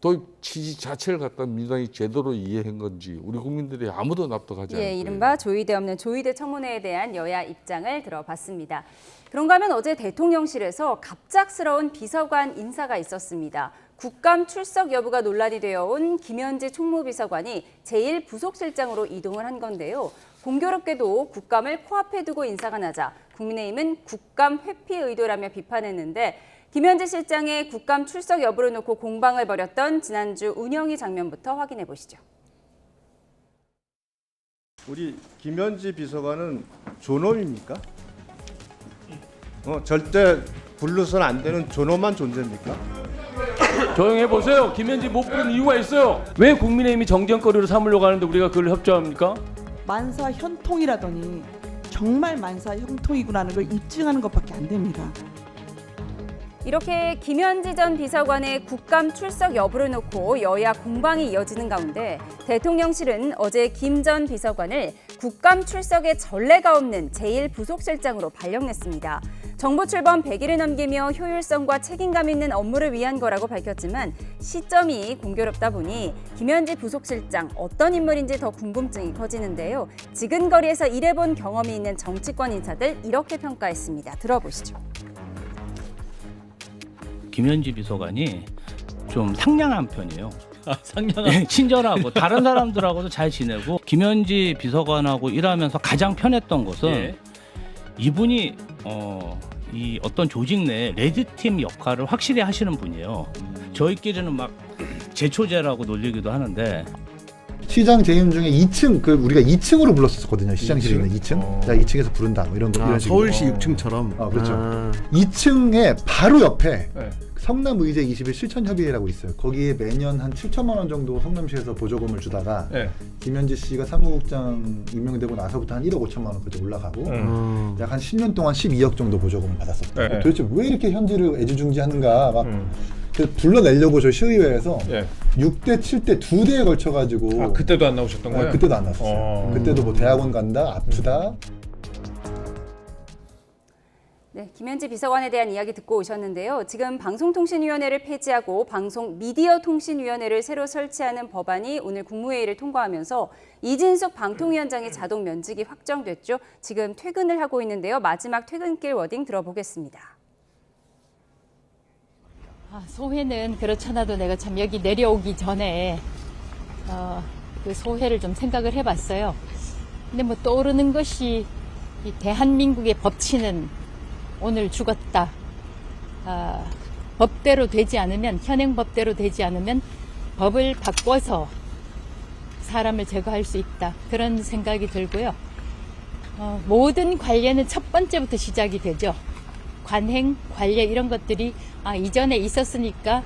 도입 취지 자체를 갖다 민주당이 제대로 이해한 건지 우리 국민들이 아무도 납득하지 않을 거예요. 이른바 조희대 없는 조희대 청문회에 대한 여야 입장을 들어봤습니다. 그런가 하면 어제 대통령실에서 갑작스러운 비서관 인사가 있었습니다. 국감 출석 여부가 논란이 되어온 김현지 총무비서관이 제1부속실장으로 이동을 한 건데요. 공교롭게도 국감을 코앞에 두고 인사가 나자 국민의힘은 국감 회피 의도라며 비판했는데 김현지 실장의 국감 출석 여부를 놓고 공방을 벌였던 지난주 운영위 장면부터 확인해 보시죠. 우리 김현지 비서관은 존엄입니까? 절대 불러서는 안 되는 존엄한 존재입니까? 조용해 보세요. 김현지 못 부르는 이유가 있어요. 왜 국민의힘이 정쟁거리로 삼으려고 하는데 우리가 그걸 협조합니까? 만사 현통이라더니 정말 만사 현통이구나는 걸 입증하는 것밖에 안 됩니다. 이렇게 김현지 전 비서관의 국감 출석 여부를 놓고 여야 공방이 이어지는 가운데 대통령실은 어제 김 전 비서관을 국감 출석에 전례가 없는 제1부속실장으로 발령냈습니다. 정부 출범 100일을 넘기며 효율성과 책임감 있는 업무를 위한 거라고 밝혔지만 시점이 공교롭다 보니 김현지 부속실장 어떤 인물인지 더 궁금증이 커지는데요. 지근거리에서 일해본 경험이 있는 정치권 인사들 이렇게 평가했습니다. 들어보시죠. 김현지 비서관이 좀 상냥한 편이에요. 상냥한? 친절하고 다른 사람들하고도 잘 지내고 김현지 비서관하고 일하면서 가장 편했던 것은 이분이 이 어떤 조직 내 레드팀 역할을 확실히 하시는 분이에요. 저희끼리는 막 제초제라고 놀리기도 하는데 시장 재임 중에 2층 우리가 2층으로 불렀었거든요. 시장실에 있는 2층. 자, 2층에서 부른다. 뭐 이런 거 이런 식으로. 서울시 6층처럼. 그렇죠. 2층에 바로 옆에 성남의제 20일 실천협의회라고 있어요. 거기에 매년 한 7천만 원 정도 성남시에서 보조금을 주다가 김현지 씨가 사무국장 임명되고 나서부터 한 1억 5천만 원까지 올라가고 약 한 10년 동안 12억 정도 보조금을 받았었어요. 도대체 왜 이렇게 현지를 애지중지하는가 막 불러내려고 저희 시의회에서 6대, 7대, 2대에 걸쳐가지고 그때도 안 나오셨던 거예요? 그때도 안 나왔어요. 그때도 뭐 대학원 간다, 아프다. 네, 김현지 비서관에 대한 이야기 듣고 오셨는데요. 지금 방송통신위원회를 폐지하고 방송미디어통신위원회를 새로 설치하는 법안이 오늘 국무회의를 통과하면서 이진숙 방통위원장의 자동 면직이 확정됐죠. 지금 퇴근을 하고 있는데요. 마지막 퇴근길 워딩 들어보겠습니다. 소회는 그렇잖아도 내가 참 여기 내려오기 전에 그 소회를 좀 생각을 해봤어요. 근데 뭐 떠오르는 것이 이 대한민국의 법치는 오늘 죽었다. 법대로 되지 않으면, 현행 법대로 되지 않으면 법을 바꿔서 사람을 제거할 수 있다. 그런 생각이 들고요. 모든 관례는 첫 번째부터 시작이 되죠. 관행, 관례 이런 것들이 이전에 있었으니까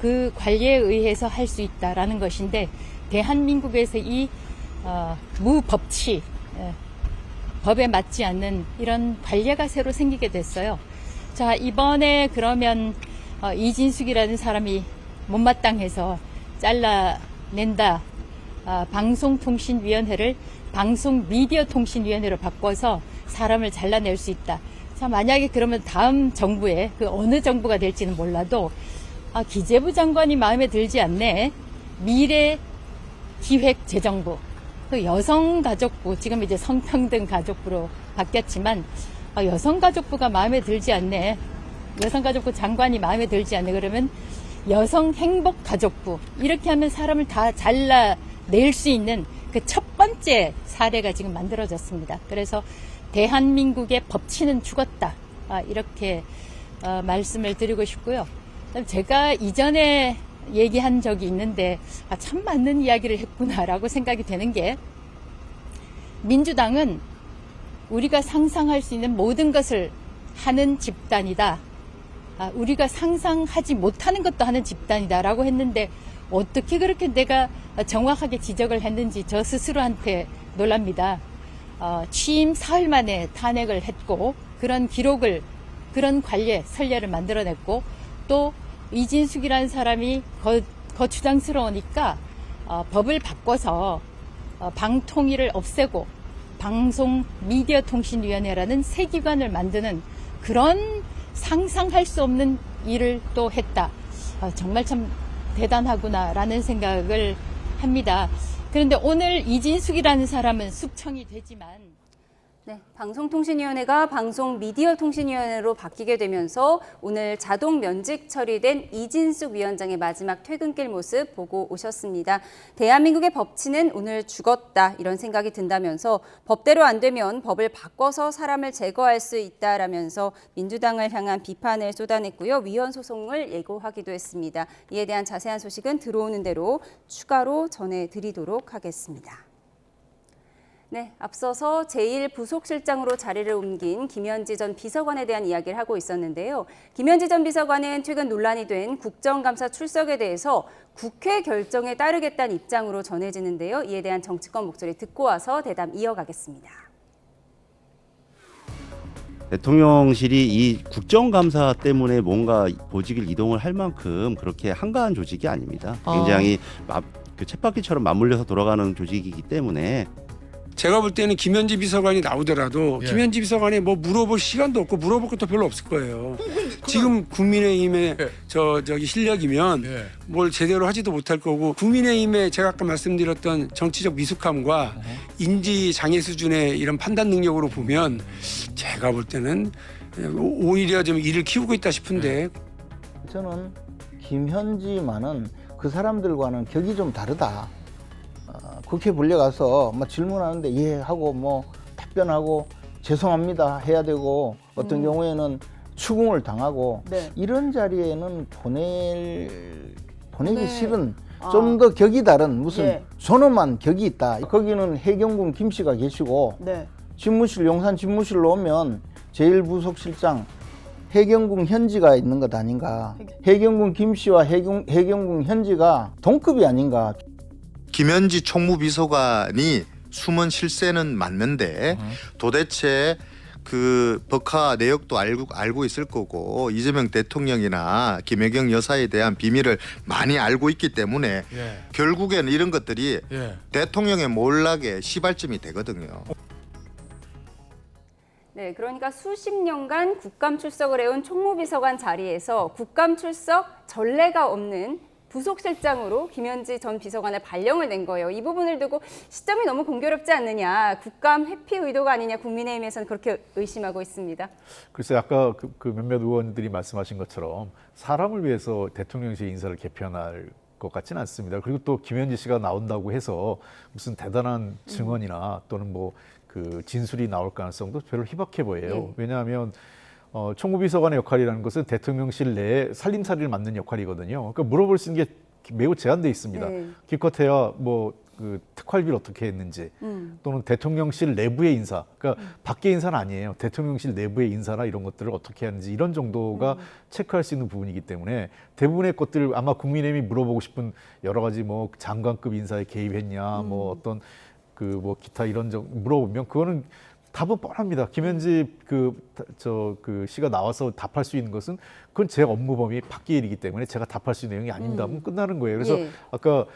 그 관례에 의해서 할 수 있다라는 것인데 대한민국에서 이 무법치, 법에 맞지 않는 이런 관례가 새로 생기게 됐어요. 자, 이번에 그러면 이진숙이라는 사람이 못마땅해서 잘라낸다. 방송통신위원회를 방송미디어통신위원회로 바꿔서 사람을 잘라낼 수 있다. 자, 만약에 그러면 다음 정부에 그 어느 정부가 될지는 몰라도 기재부 장관이 마음에 들지 않네. 미래기획재정부. 그 여성가족부, 지금 이제 성평등가족부로 바뀌었지만 여성가족부가 마음에 들지 않네. 여성가족부 장관이 마음에 들지 않네. 그러면 여성행복가족부. 이렇게 하면 사람을 다 잘라낼 수 있는 그 첫 번째 사례가 지금 만들어졌습니다. 그래서 대한민국의 법치는 죽었다. 이렇게 말씀을 드리고 싶고요. 제가 이전에 얘기한 적이 있는데 참 맞는 이야기를 했구나라고 생각이 되는 게 민주당은 우리가 상상할 수 있는 모든 것을 하는 집단이다. 우리가 상상하지 못하는 것도 하는 집단이다라고 했는데 어떻게 그렇게 내가 정확하게 지적을 했는지 저 스스로한테 놀랍니다. 취임 사흘 만에 탄핵을 했고 그런 기록을 그런 관례, 선례를 만들어냈고 또 이진숙이라는 사람이 거추장스러우니까 법을 바꿔서 방통위를 없애고 방송미디어통신위원회라는 새 기관을 만드는 그런 상상할 수 없는 일을 또 했다. 정말 참 대단하구나라는 생각을 합니다. 그런데 오늘 이진숙이라는 사람은 숙청이 되지만 네, 방송통신위원회가 방송미디어통신위원회로 바뀌게 되면서 오늘 자동 면직 처리된 이진숙 위원장의 마지막 퇴근길 모습 보고 오셨습니다. 대한민국의 법치는 오늘 죽었다 이런 생각이 든다면서 법대로 안 되면 법을 바꿔서 사람을 제거할 수 있다라면서 민주당을 향한 비판을 쏟아냈고요. 위헌 소송을 예고하기도 했습니다. 이에 대한 자세한 소식은 들어오는 대로 추가로 전해드리도록 하겠습니다. 네, 앞서서 제1부속실장으로 자리를 옮긴 김현지 전 비서관에 대한 이야기를 하고 있었는데요. 김현지 전 비서관은 최근 논란이 된 국정감사 출석에 대해서 국회 결정에 따르겠다는 입장으로 전해지는데요. 이에 대한 정치권 목소리 듣고 와서 대담 이어가겠습니다. 대통령실이 이 국정감사 때문에 뭔가 보직을 이동을 할 만큼 그렇게 한가한 조직이 아닙니다. 굉장히 그 쳇바퀴처럼 맞물려서 돌아가는 조직이기 때문에 제가 볼 때는 김현지 비서관이 나오더라도 김현지 비서관이 뭐 물어볼 시간도 없고 물어볼 것도 별로 없을 거예요. 지금 국민의힘의 저기 실력이면 뭘 제대로 하지도 못할 거고 국민의힘의 제가 아까 말씀드렸던 정치적 미숙함과 인지 장애 수준의 이런 판단 능력으로 보면 제가 볼 때는 오히려 좀 일을 키우고 있다 싶은데 저는 김현지만은 그 사람들과는 격이 좀 다르다. 국회 불려가서 뭐 질문하는데 예 하고 뭐 답변하고 죄송합니다 해야 되고 어떤 경우에는 추궁을 당하고 이런 자리에는 보내기 싫은 좀 더 격이 다른 무슨 존엄한 격이 있다. 거기는 해경군 김 씨가 계시고 집무실 용산 집무실로 오면 제1부속실장 해경군 현지가 있는 것 아닌가. 해경군 김 씨와 해경군 현지가 동급이 아닌가. 김현지 총무비서관이 숨은 실세는 맞는데 도대체 그 법화 내역도 알고 있을 거고 이재명 대통령이나 김혜경 여사에 대한 비밀을 많이 알고 있기 때문에 결국에는 이런 것들이 대통령의 몰락의 시발점이 되거든요. 네, 그러니까 수십 년간 국감 출석을 해온 총무비서관 자리에서 국감 출석 전례가 없는 부속실장으로 김현지 전 비서관을 발령을 낸 거예요. 이 부분을 두고 시점이 너무 공교롭지 않느냐, 국감 회피 의도가 아니냐 국민의힘에서는 그렇게 의심하고 있습니다. 글쎄 아까 그 몇몇 의원들이 말씀하신 것처럼 사람을 위해서 대통령실 인사를 개편할 것 같지는 않습니다. 그리고 또 김현지 씨가 나온다고 해서 무슨 대단한 증언이나 또는 뭐 그 진술이 나올 가능성도 별로 희박해 보여요. 왜냐하면 총무비서관의 역할이라는 것은 대통령실 내에 살림살이를 맡는 역할이거든요. 그러니까 물어볼 수 있는 게 매우 제한돼 있습니다. 기껏해야 뭐 그 특활비를 어떻게 했는지 또는 대통령실 내부의 인사, 그러니까 밖의 인사는 아니에요. 대통령실 내부의 인사나 이런 것들을 어떻게 하는지 이런 정도가 체크할 수 있는 부분이기 때문에 대부분의 것들 아마 국민의힘이 물어보고 싶은 여러 가지 뭐 장관급 인사에 개입했냐, 뭐 어떤 그 뭐 기타 이런 물어보면 그거는 답은 뻔합니다. 김현지 그 씨가 나와서 답할 수 있는 것은 그건 제 업무 범위 밖의 일이기 때문에 제가 답할 수 있는 내용이 아닙니다. 하면 끝나는 거예요. 그래서 아까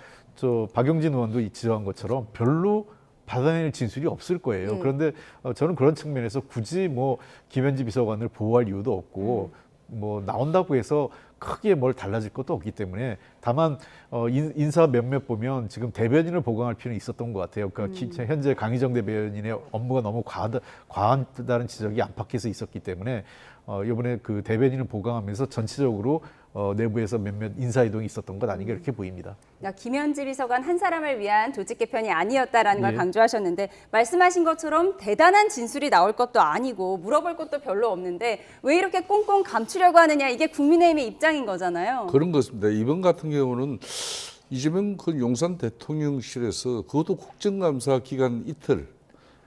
박용진 의원도 지적한 것처럼 별로 받아낼 진술이 없을 거예요. 그런데 저는 그런 측면에서 굳이 뭐 김현지 비서관을 보호할 이유도 없고 뭐 나온다고 해서 크게 뭘 달라질 것도 없기 때문에 다만 인사 몇몇 보면 지금 대변인을 보강할 필요는 있었던 것 같아요. 그러니까 현재 강희정 대변인의 업무가 너무 과하다는 지적이 안팎에서 있었기 때문에 이번에 그 대변인을 보강하면서 전체적으로 내부에서 몇몇 인사 이동이 있었던 것 아닌가 이렇게 보입니다. 김현지 비서관 한 사람을 위한 조직 개편이 아니었다라는 걸 강조하셨는데 말씀하신 것처럼 대단한 진술이 나올 것도 아니고 물어볼 것도 별로 없는데 왜 이렇게 꽁꽁 감추려고 하느냐, 이게 국민의힘의 입장인 거잖아요. 그런 것입니다. 이번 같은 경우는 이재명 그 용산 대통령실에서 그것도 국정감사 기간 이틀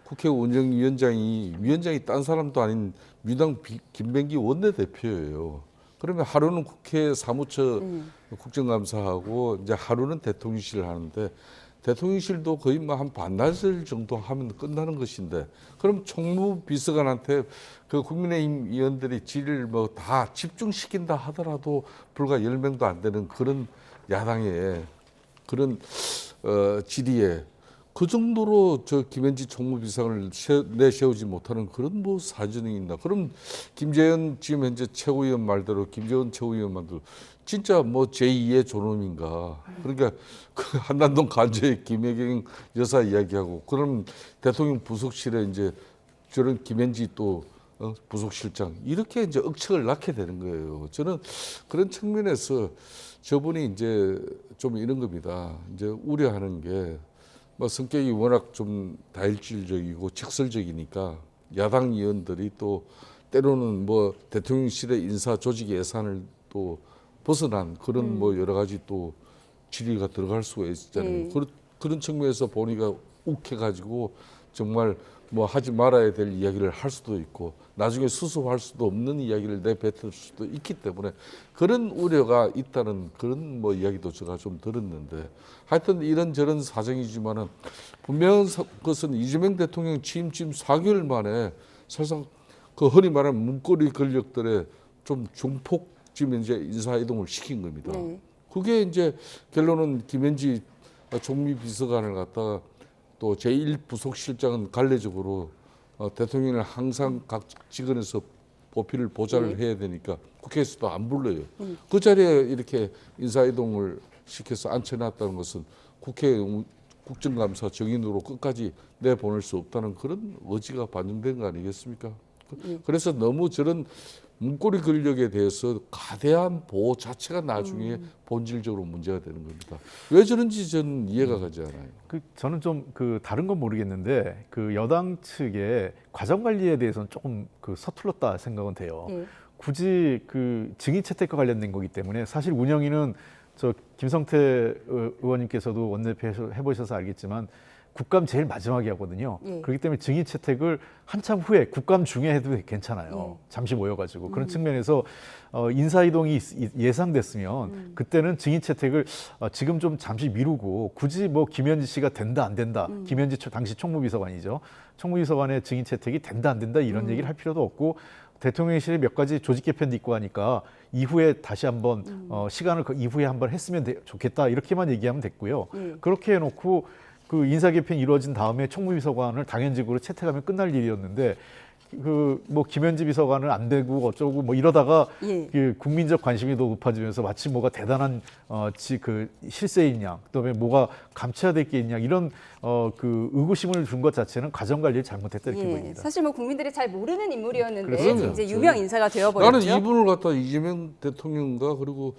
국회 운영위원장이 딴 사람도 아닌 민주당 김병기 원내대표예요. 그러면 하루는 국회 사무처 국정감사하고 이제 하루는 대통령실 하는데 대통령실도 거의 뭐 한 반나절 정도 하면 끝나는 것인데 그럼 총무비서관한테 그 국민의힘 의원들이 질의를 뭐 다 집중시킨다 하더라도 불과 10명도 안 되는 그런 야당의 그런 질의에 그 정도로 김현지 총무비서관을 내세우지 못하는 그런 뭐 사정이 있나? 그럼 김재현 지금 현재 최고위원 말대로 김재현 최고위원 말대로 진짜 뭐 제2의 존엄인가? 그러니까 그 한남동 간주의 김혜경 여사 이야기하고 그럼 대통령 부속실에 이제 저런 김현지 또 부속실장 이렇게 이제 억측을 낳게 되는 거예요. 저는 그런 측면에서 저분이 이제 좀 이런 겁니다. 이제 우려하는 게. 뭐 성격이 워낙 좀 다혈질적이고 직설적이니까 야당 의원들이 또 때로는 뭐 대통령실의 인사 조직 예산을 또 벗어난 그런 뭐 여러 가지 또 질의가 들어갈 수가 있잖아요. 그런 측면에서 보니까 욱해가지고 정말 뭐 하지 말아야 될 이야기를 할 수도 있고 나중에 수습할 수도 없는 이야기를 내뱉을 수도 있기 때문에 그런 우려가 있다는 그런 뭐 이야기도 제가 좀 들었는데 하여튼 이런저런 사정이지만은 분명한 것은 이재명 대통령 취임 지금 4개월 만에 사실상 그 흔히 말하는 문고리 권력들의 좀 중폭 지금 이제 인사 이동을 시킨 겁니다. 그게 이제 결론은 김현지 총리비서관을 갖다가 또 제1부속실장은 관례적으로 대통령을 항상 각 직원에서 보필을 보좌를 해야 되니까 국회에서도 안 불러요. 그 자리에 이렇게 인사이동을 시켜서 앉혀놨다는 것은 국회 국정감사 정인으로 끝까지 내보낼 수 없다는 그런 의지가 반영된 거 아니겠습니까? 그래서 너무 저런 문고리 권력에 대해서 가대한 보호 자체가 나중에 본질적으로 문제가 되는 겁니다. 왜 저런지 저는 이해가 가지 않아요. 저는 좀 다른 건 모르겠는데 그 여당 측의 과정 관리에 대해서는 조금 서툴렀다 생각은 돼요. 굳이 그 증인 채택과 관련된 거기 때문에 사실 운영위는 저 김성태 의원님께서도 원내대표 해보셔서 알겠지만 국감 제일 마지막에 하거든요. 그렇기 때문에 증인 채택을 한참 후에 국감 중에 해도 괜찮아요. 잠시 모여가지고 그런 측면에서 인사이동이 예상됐으면 그때는 증인 채택을 지금 좀 잠시 미루고 굳이 뭐 김현지 씨가 된다 안 된다. 김현지 당시 총무비서관이죠. 총무비서관의 증인 채택이 된다 안 된다 이런 얘기를 할 필요도 없고 대통령실에 몇 가지 조직 개편도 있고 하니까 이후에 다시 한번 시간을 이후에 한번 했으면 좋겠다 이렇게만 얘기하면 됐고요. 그렇게 해놓고 그 인사 개편이 이루어진 다음에 총무비서관을 당연직으로 채택하면 끝날 일이었는데 그 뭐 김현지 비서관을 안 되고 어쩌고 뭐 이러다가 그 국민적 관심이 더 높아지면서 마치 뭐가 대단한 그 실세인 양, 그다음에 뭐가 감춰야 될 게 있냐 이런 그 의구심을 준 것 자체는 과정 관리를 잘못했다 이렇게 보입니다. 사실 뭐 국민들이 잘 모르는 인물이었는데 그렇죠. 이제 유명 인사가 되어버렸죠. 나는 이분을 갖다 이재명 대통령과 그리고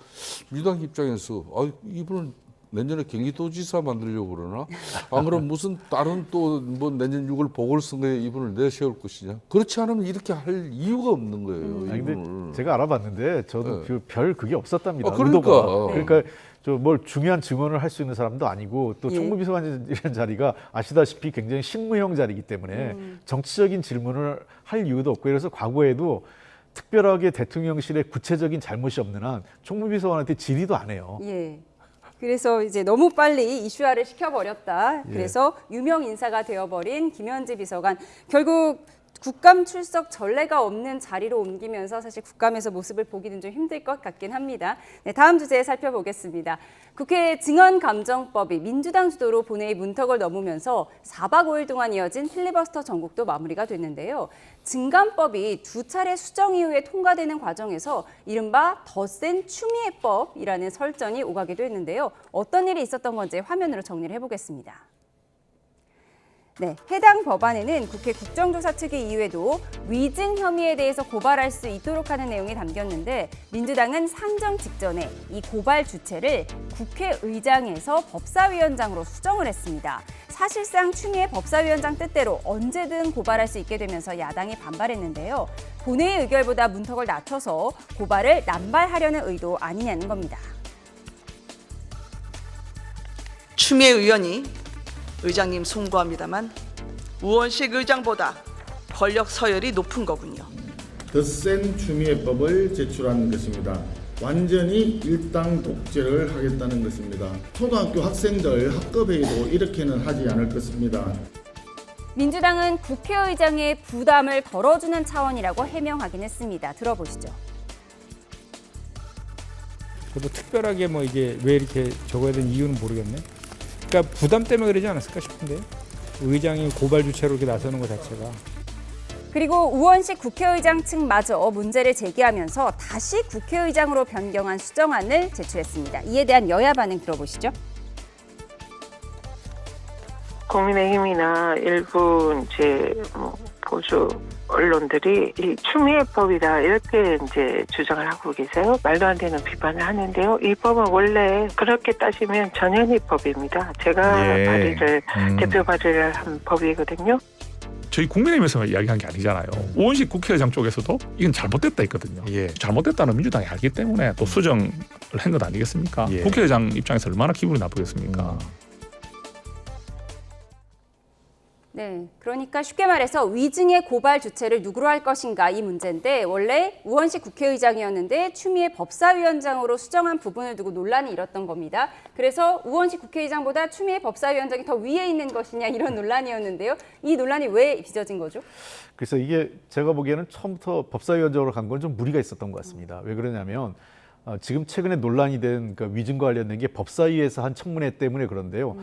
민주당 입장에서 이분을 내년에 경기도지사 만들려고 그러나? 안 그러면 무슨 다른 또 뭐 내년 6월 보궐선거에 이분을 내세울 것이냐? 그렇지 않으면 이렇게 할 이유가 없는 거예요. 아니, 근데 제가 알아봤는데 저도 별 그게 없었답니다. 그러니까. 의도가. 그러니까 저 뭘 중요한 증언을 할 수 있는 사람도 아니고 또 총무비서관이라는 자리가 아시다시피 굉장히 실무형 자리이기 때문에 정치적인 질문을 할 이유도 없고 그래서 과거에도 특별하게 대통령실에 구체적인 잘못이 없는 한 총무비서관한테 질의도 안 해요. 그래서 이제 너무 빨리 이슈화를 시켜버렸다. 그래서 유명 인사가 되어버린 김현지 비서관. 결국 국감 출석 전례가 없는 자리로 옮기면서 사실 국감에서 모습을 보기는 좀 힘들 것 같긴 합니다. 네, 다음 주제 살펴보겠습니다. 국회 증언감정법이 민주당 주도로 본회의 문턱을 넘으면서 4박 5일 동안 이어진 필리버스터 전국도 마무리가 됐는데요. 증감법이 2차례 수정 이후에 통과되는 과정에서 이른바 더 센 추미애법이라는 설전이 오가기도 했는데요. 어떤 일이 있었던 건지 화면으로 정리를 해보겠습니다. 네, 해당 법안에는 국회 국정조사 특위 이후에도 위증 혐의에 대해서 고발할 수 있도록 하는 내용이 담겼는데 민주당은 상정 직전에 이 고발 주체를 국회의장에서 법사위원장으로 수정을 했습니다. 사실상 추미애 법사위원장 뜻대로 언제든 고발할 수 있게 되면서 야당이 반발했는데요. 본회의 의결보다 문턱을 낮춰서 고발을 남발하려는 의도 아니냐는 겁니다. 추미애 의원이 의장님 송구합니다만 우원식 의장보다 권력 서열이 높은 거군요. 더 센 추미애법을 제출한 것입니다. 완전히 일당 독재를 하겠다는 것입니다. 초등학교 학생들 학급회의도 이렇게는 하지 않을 것입니다. 민주당은 국회의장의 부담을 덜어주는 차원이라고 해명하긴 했습니다. 들어보시죠. 저도 특별하게 뭐 이게 왜 이렇게 적어야 되는 이유는 모르겠네. 그러니까 부담 때문에 그러지 않았을까 싶은데 의장이 고발 주체로 이렇게 나서는 것 자체가. 그리고 우원식 국회의장 측마저 문제를 제기하면서 다시 국회의장으로 변경한 수정안을 제출했습니다. 이에 대한 여야 반응 들어보시죠. 국민의힘이나 일부 이제 보수 언론들이 이 추미애법이다 이렇게 이제 주장을 하고 계세요. 말도 안 되는 비판을 하는데요. 이 법은 원래 그렇게 따지면 전현희법입니다. 제가 발의를 대표 발의를 한 법이거든요. 저희 국민의힘에서 이야기한 게 아니잖아요. 우원식 국회의장 쪽에서도 이건 잘못됐다 했거든요. 잘못됐다는 민주당이 알기 때문에 또 수정을 한 것 아니겠습니까? 국회의장 입장에서 얼마나 기분이 나쁘겠습니까? 네, 그러니까 쉽게 말해서 위증의 고발 주체를 누구로 할 것인가 이 문제인데 원래 우원식 국회의장이었는데 추미애 법사위원장으로 수정한 부분을 두고 논란이 일었던 겁니다. 그래서 우원식 국회의장보다 추미애 법사위원장이 더 위에 있는 것이냐 이런 논란이었는데요. 이 논란이 왜 빚어진 거죠? 그래서 이게 제가 보기에는 처음부터 법사위원장으로 간 건 좀 무리가 있었던 것 같습니다. 왜 그러냐면 지금 최근에 논란이 된 그 위증과 관련된 게 법사위에서 한 청문회 때문에 그런데요.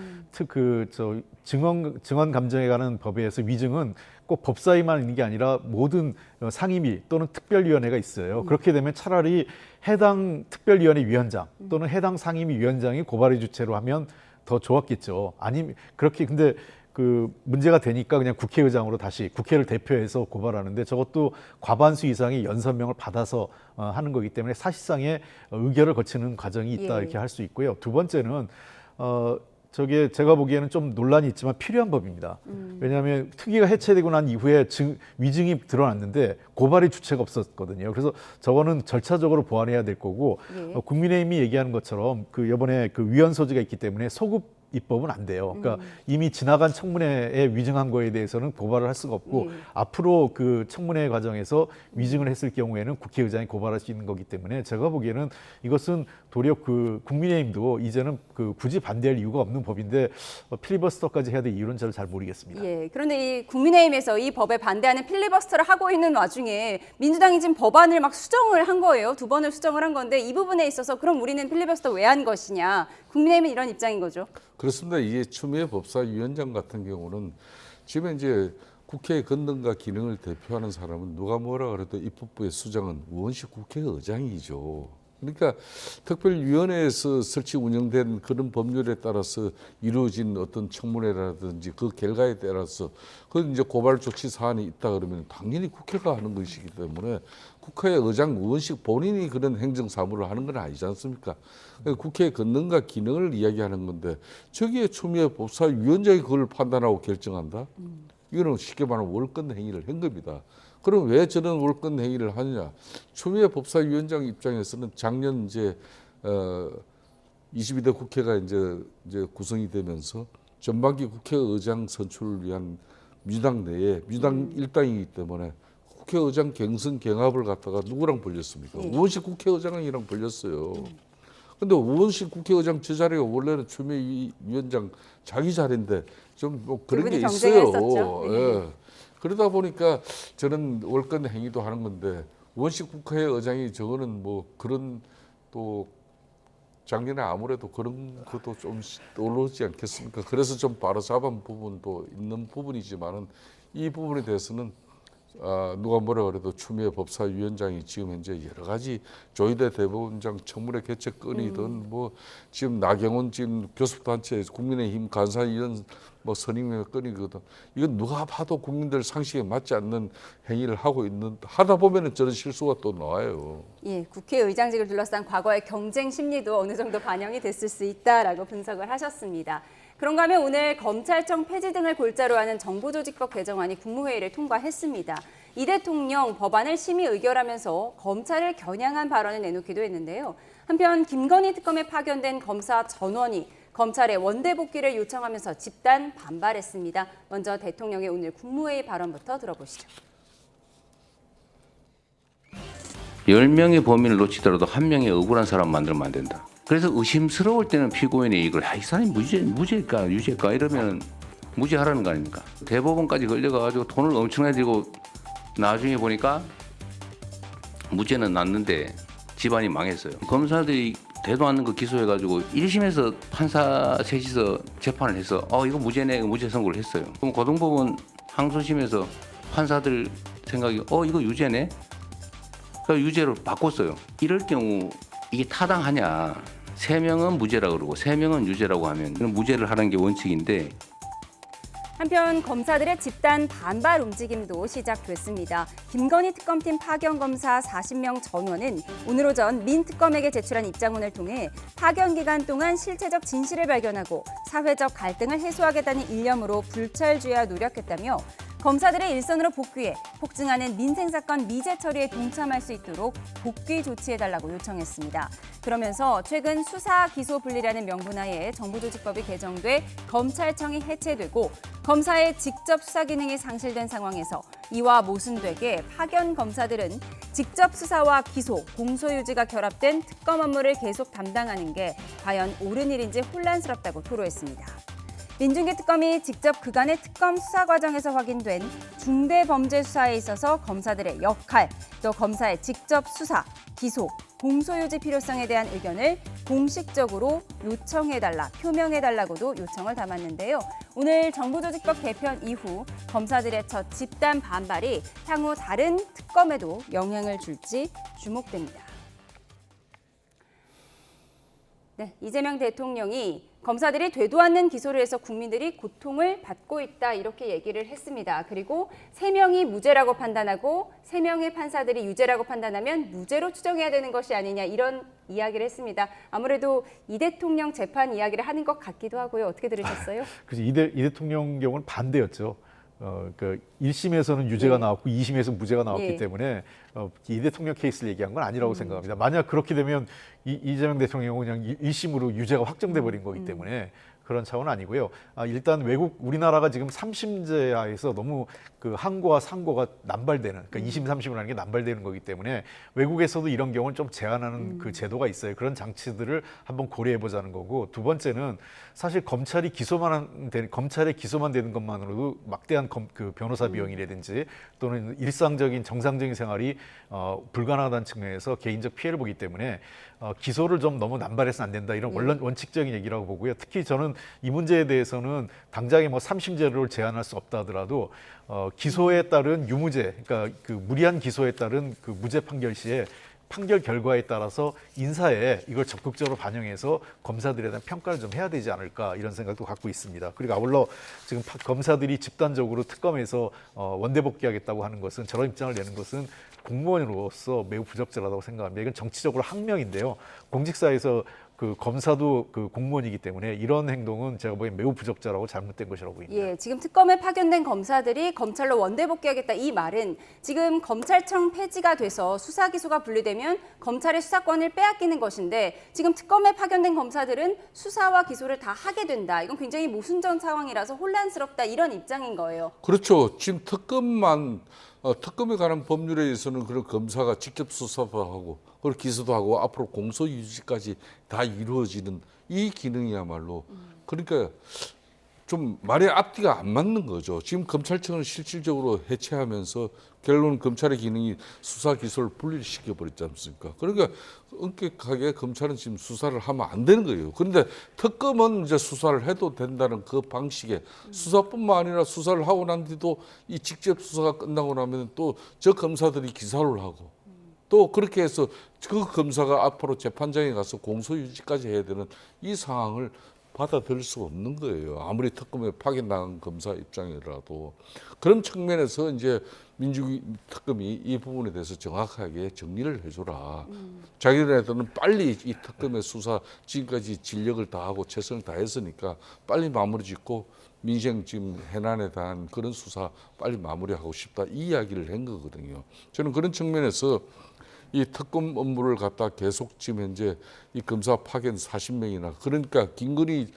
증언 감정에 관한 법에서 위증은 꼭 법사위만 있는 게 아니라 모든 상임위 또는 특별위원회가 있어요. 그렇게 되면 차라리 해당 특별위원회 위원장 또는 해당 상임위 위원장이 고발의 주체로 하면 더 좋았겠죠. 아니 그렇게 근데 그 문제가 되니까 그냥 국회의장으로 다시 국회를 대표해서 고발하는데 저것도 과반수 이상의 연설명을 받아서 하는 거기 때문에 사실상의 의결을 거치는 과정이 있다 이렇게 할 수 있고요. 두 번째는 저게 제가 보기에는 좀 논란이 있지만 필요한 법입니다. 왜냐하면 특위가 해체되고 난 이후에 위증이 드러났는데 고발의 주체가 없었거든요. 그래서 저거는 절차적으로 보완해야 될 거고 국민의힘이 얘기하는 것처럼 그 이번에 그 위헌 소지가 있기 때문에 소급 입법은 안 돼요. 그러니까 이미 지나간 청문회에 위증한 거에 대해서는 고발을 할 수가 없고 앞으로 그 청문회 과정에서 위증을 했을 경우에는 국회의장이 고발할 수 있는 거기 때문에 제가 보기에는 이것은 도리어 그 국민의힘도 이제는 그 굳이 반대할 이유가 없는 법인데 필리버스터까지 해야 될 이유는 저는 잘 모르겠습니다. 예, 그런데 이 국민의힘에서 이 법에 반대하는 필리버스터를 하고 있는 와중에 민주당이 지금 법안을 막 수정을 한 거예요. 2번을 수정을 한 건데 이 부분에 있어서 그럼 우리는 필리버스터 왜 한 것이냐. 국민의힘은 이런 입장인 거죠. 그렇습니다. 이게 추미애 법사위원장 같은 경우는 지금 이제 국회의 건능과 기능을 대표하는 사람은 누가 뭐라 그래도 입법부의 수장은 우원식 국회의장이죠. 그러니까 특별위원회에서 설치 운영된 그런 법률에 따라서 이루어진 어떤 청문회라든지 그 결과에 따라서 그 이제 고발 조치 사안이 있다 그러면 당연히 국회가 하는 것이기 때문에 국회의장 우원식 본인이 그런 행정 사무를 하는 건 아니지 않습니까? 국회의 건능과 기능을 이야기하는 건데 저기에 추미애 법사위원장이 그걸 판단하고 결정한다? 이거는 쉽게 말하면 월권 행위를 한 겁니다. 그럼 왜 저런 월권 행위를 하느냐? 추미애 법사위원장 입장에서는 작년 이제 22대 국회가 이제 구성이 되면서 전반기 국회의장 선출을 위한 민주당 내에 민주당 일당이기 때문에 국회의장 경선 경합을 갖다가 누구랑 벌렸습니까? 우원식 국회의장이랑 벌렸어요. 근데 우원식 국회의장 저 자리가 원래는 추미애 위원장 자기 자리인데 좀 뭐 그런 게 있어요. 예. 그러다 보니까 저는 월권 행위도 하는 건데 우원식 국회의장이 저거는 뭐 그런 또 작년에 아무래도 그런 것도 좀 떠오르지 않겠습니까? 그래서 좀 바로잡은 부분도 있는 부분이지만은 이 부분에 대해서는 누가 뭐라 그래도 추미애 법사위원장이 지금 현재 여러 가지 조희대 대법원장 청문회 개최 건이든 뭐 지금 나경원 지금 교섭단체 국민의힘 간사위원 뭐 선임의 건이거든. 이건 누가 봐도 국민들 상식에 맞지 않는 행위를 하고 있는 하다 보면은 저런 실수가 또 나와요. 예, 국회의장직을 둘러싼 과거의 경쟁 심리도 어느 정도 반영이 됐을 수 있다라고 분석을 하셨습니다. 그런가 하면 오늘 검찰청 폐지 등을 골자로 하는 정보조직법 개정안이 국무회의를 통과했습니다. 이 대통령 법안을 심의 의결하면서 검찰을 겨냥한 발언을 내놓기도 했는데요. 한편 김건희 특검에 파견된 검사 전원이 검찰의 원대 복귀를 요청하면서 집단 반발했습니다. 먼저 대통령의 오늘 국무회의 발언부터 들어보시죠. 10명의 범인을 놓치더라도 한 명의 억울한 사람 만들면 안 된다. 그래서 의심스러울 때는 피고인이 이걸 이 사람이 무죄일까 유죄일까 이러면 무죄하라는 거 아닙니까? 대법원까지 걸려가지고 돈을 엄청나게 들고 나중에 보니까 무죄는 났는데 집안이 망했어요. 검사들이 되도 않는 거 기소해가지고 1심에서 판사 셋이서 재판을 해서 이거 무죄네 무죄 선고를 했어요. 그럼 고등법원 항소심에서 판사들 생각이 이거 유죄네? 그래서 유죄로 바꿨어요. 이럴 경우 이게 타당하냐? 3명은 무죄라고 그러고 3명은 유죄라고 하면 무죄를 하는 게 원칙인데 한편 검사들의 집단 반발 움직임도 시작됐습니다. 김건희 특검팀 파견 검사 40명 전원은 오늘 오전 민 특검에게 제출한 입장문을 통해 파견 기간 동안 실체적 진실을 발견하고 사회적 갈등을 해소하겠다는 일념으로 불철주야 노력했다며 검사들의 일선으로 복귀해 폭증하는 민생사건 미제 처리에 동참할 수 있도록 복귀 조치해달라고 요청했습니다. 그러면서 최근 수사 기소 분리라는 명분하에 정부조직법이 개정돼 검찰청이 해체되고 검사의 직접 수사 기능이 상실된 상황에서 이와 모순되게 파견 검사들은 직접 수사와 기소, 공소유지가 결합된 특검 업무를 계속 담당하는 게 과연 옳은 일인지 혼란스럽다고 토로했습니다. 민중기 특검이 직접 그간의 특검 수사 과정에서 확인된 중대범죄 수사에 있어서 검사들의 역할, 또 검사의 직접 수사, 기소, 공소유지 필요성에 대한 의견을 공식적으로 요청해달라, 표명해달라고도 요청을 담았는데요. 오늘 정부조직법 개편 이후 검사들의 첫 집단 반발이 향후 다른 특검에도 영향을 줄지 주목됩니다. 네, 이재명 대통령이 검사들이 되도 않는 기소를 해서 국민들이 고통을 받고 있다 이렇게 얘기를 했습니다. 그리고 3명이 무죄라고 판단하고 3명의 판사들이 유죄라고 판단하면 무죄로 추정해야 되는 것이 아니냐 이런 이야기를 했습니다. 아무래도 이 대통령 재판 이야기를 하는 것 같기도 하고요. 어떻게 들으셨어요? 그래서 이 대통령 경우는 반대였죠. 그 1심에서는 유죄가 나왔고 2심에서 무죄가 나왔기 때문에 이 대통령 케이스를 얘기한 건 아니라고 생각합니다. 만약 그렇게 되면 이재명 대통령은 그냥 1심으로 유죄가 확정돼 버린 거기 때문에 그런 차원은 아니고요. 일단 우리나라가 지금 3심제 하에서 너무 그 항고와 상고가 남발되는, 그러니까 2심, 3심을 하는 게 남발되는 거기 때문에 외국에서도 이런 경우는 좀 제한하는 그 제도가 있어요. 그런 장치들을 한번 고려해 보자는 거고, 두 번째는 사실 검찰의 기소만 되는 것만으로도 막대한 그 변호사 비용이라든지 또는 일상적인 정상적인 생활이 불가능하다는 측면에서 개인적 피해를 보기 때문에 기소를 좀 너무 남발해서는 안 된다 이런 원칙적인 얘기라고 보고요. 특히 저는 이 문제에 대해서는 당장에 뭐 3심제를 제한할 수 없다 하더라도 기소에 따른 유무죄, 그러니까 그 무리한 기소에 따른 그 무죄 판결 시에 판결 결과에 따라서 인사에 이걸 적극적으로 반영해서 검사들에 대한 평가를 좀 해야 되지 않을까 이런 생각도 갖고 있습니다. 그리고 아울러 지금 검사들이 집단적으로 특검에서 원대복귀하겠다고 하는 것은, 저런 입장을 내는 것은 공무원으로서 매우 부적절하다고 생각합니다. 이건 정치적으로 항명인데요. 공직사에서 그 검사도 그 공무원이기 때문에 이런 행동은 제가 보기엔 매우 부적절하고 잘못된 것이라고 보입니다. 예, 지금 특검에 파견된 검사들이 검찰로 원대복귀하겠다 이 말은 지금 검찰청 폐지가 돼서 수사 기소가 분리되면 검찰의 수사권을 빼앗기는 것인데, 지금 특검에 파견된 검사들은 수사와 기소를 다 하게 된다. 이건 굉장히 모순전 상황이라서 혼란스럽다 이런 입장인 거예요. 그렇죠. 지금 특검에 관한 법률에 의해서는 그런 검사가 직접 수사도 하고 그리고 기소도 하고 앞으로 공소유지까지 다 이루어지는 이 기능이야말로 그러니까 좀 말의 앞뒤가 안 맞는 거죠. 지금 검찰청을 실질적으로 해체하면서 결론은 검찰의 기능이 수사 기소를 분리시켜 버렸지 않습니까? 그러니까 엄격하게 검찰은 지금 수사를 하면 안 되는 거예요. 그런데 특검은 이제 수사를 해도 된다는 그 방식에 수사뿐만 아니라 수사를 하고 난 뒤도 이 직접 수사가 끝나고 나면 또 저 검사들이 기소를 하고 또 그렇게 해서 그 검사가 앞으로 재판장에 가서 공소유지까지 해야 되는 이 상황을 받아들일 수 없는 거예요. 아무리 특검에 파견나간 검사 입장이라도. 그런 측면에서 이제 민주주의 특검이 이 부분에 대해서 정확하게 정리를 해줘라. 자기네들은 빨리 이 특검의 수사 지금까지 진력을 다하고 최선을 다했으니까 빨리 마무리 짓고 민생 지금 해난에 대한 그런 수사 빨리 마무리하고 싶다. 이 이야기를 한 거거든요. 저는 그런 측면에서 이 특검 업무를 갖다 계속 지금 현재 이 검사 파견 40명이나 그러니까 김건희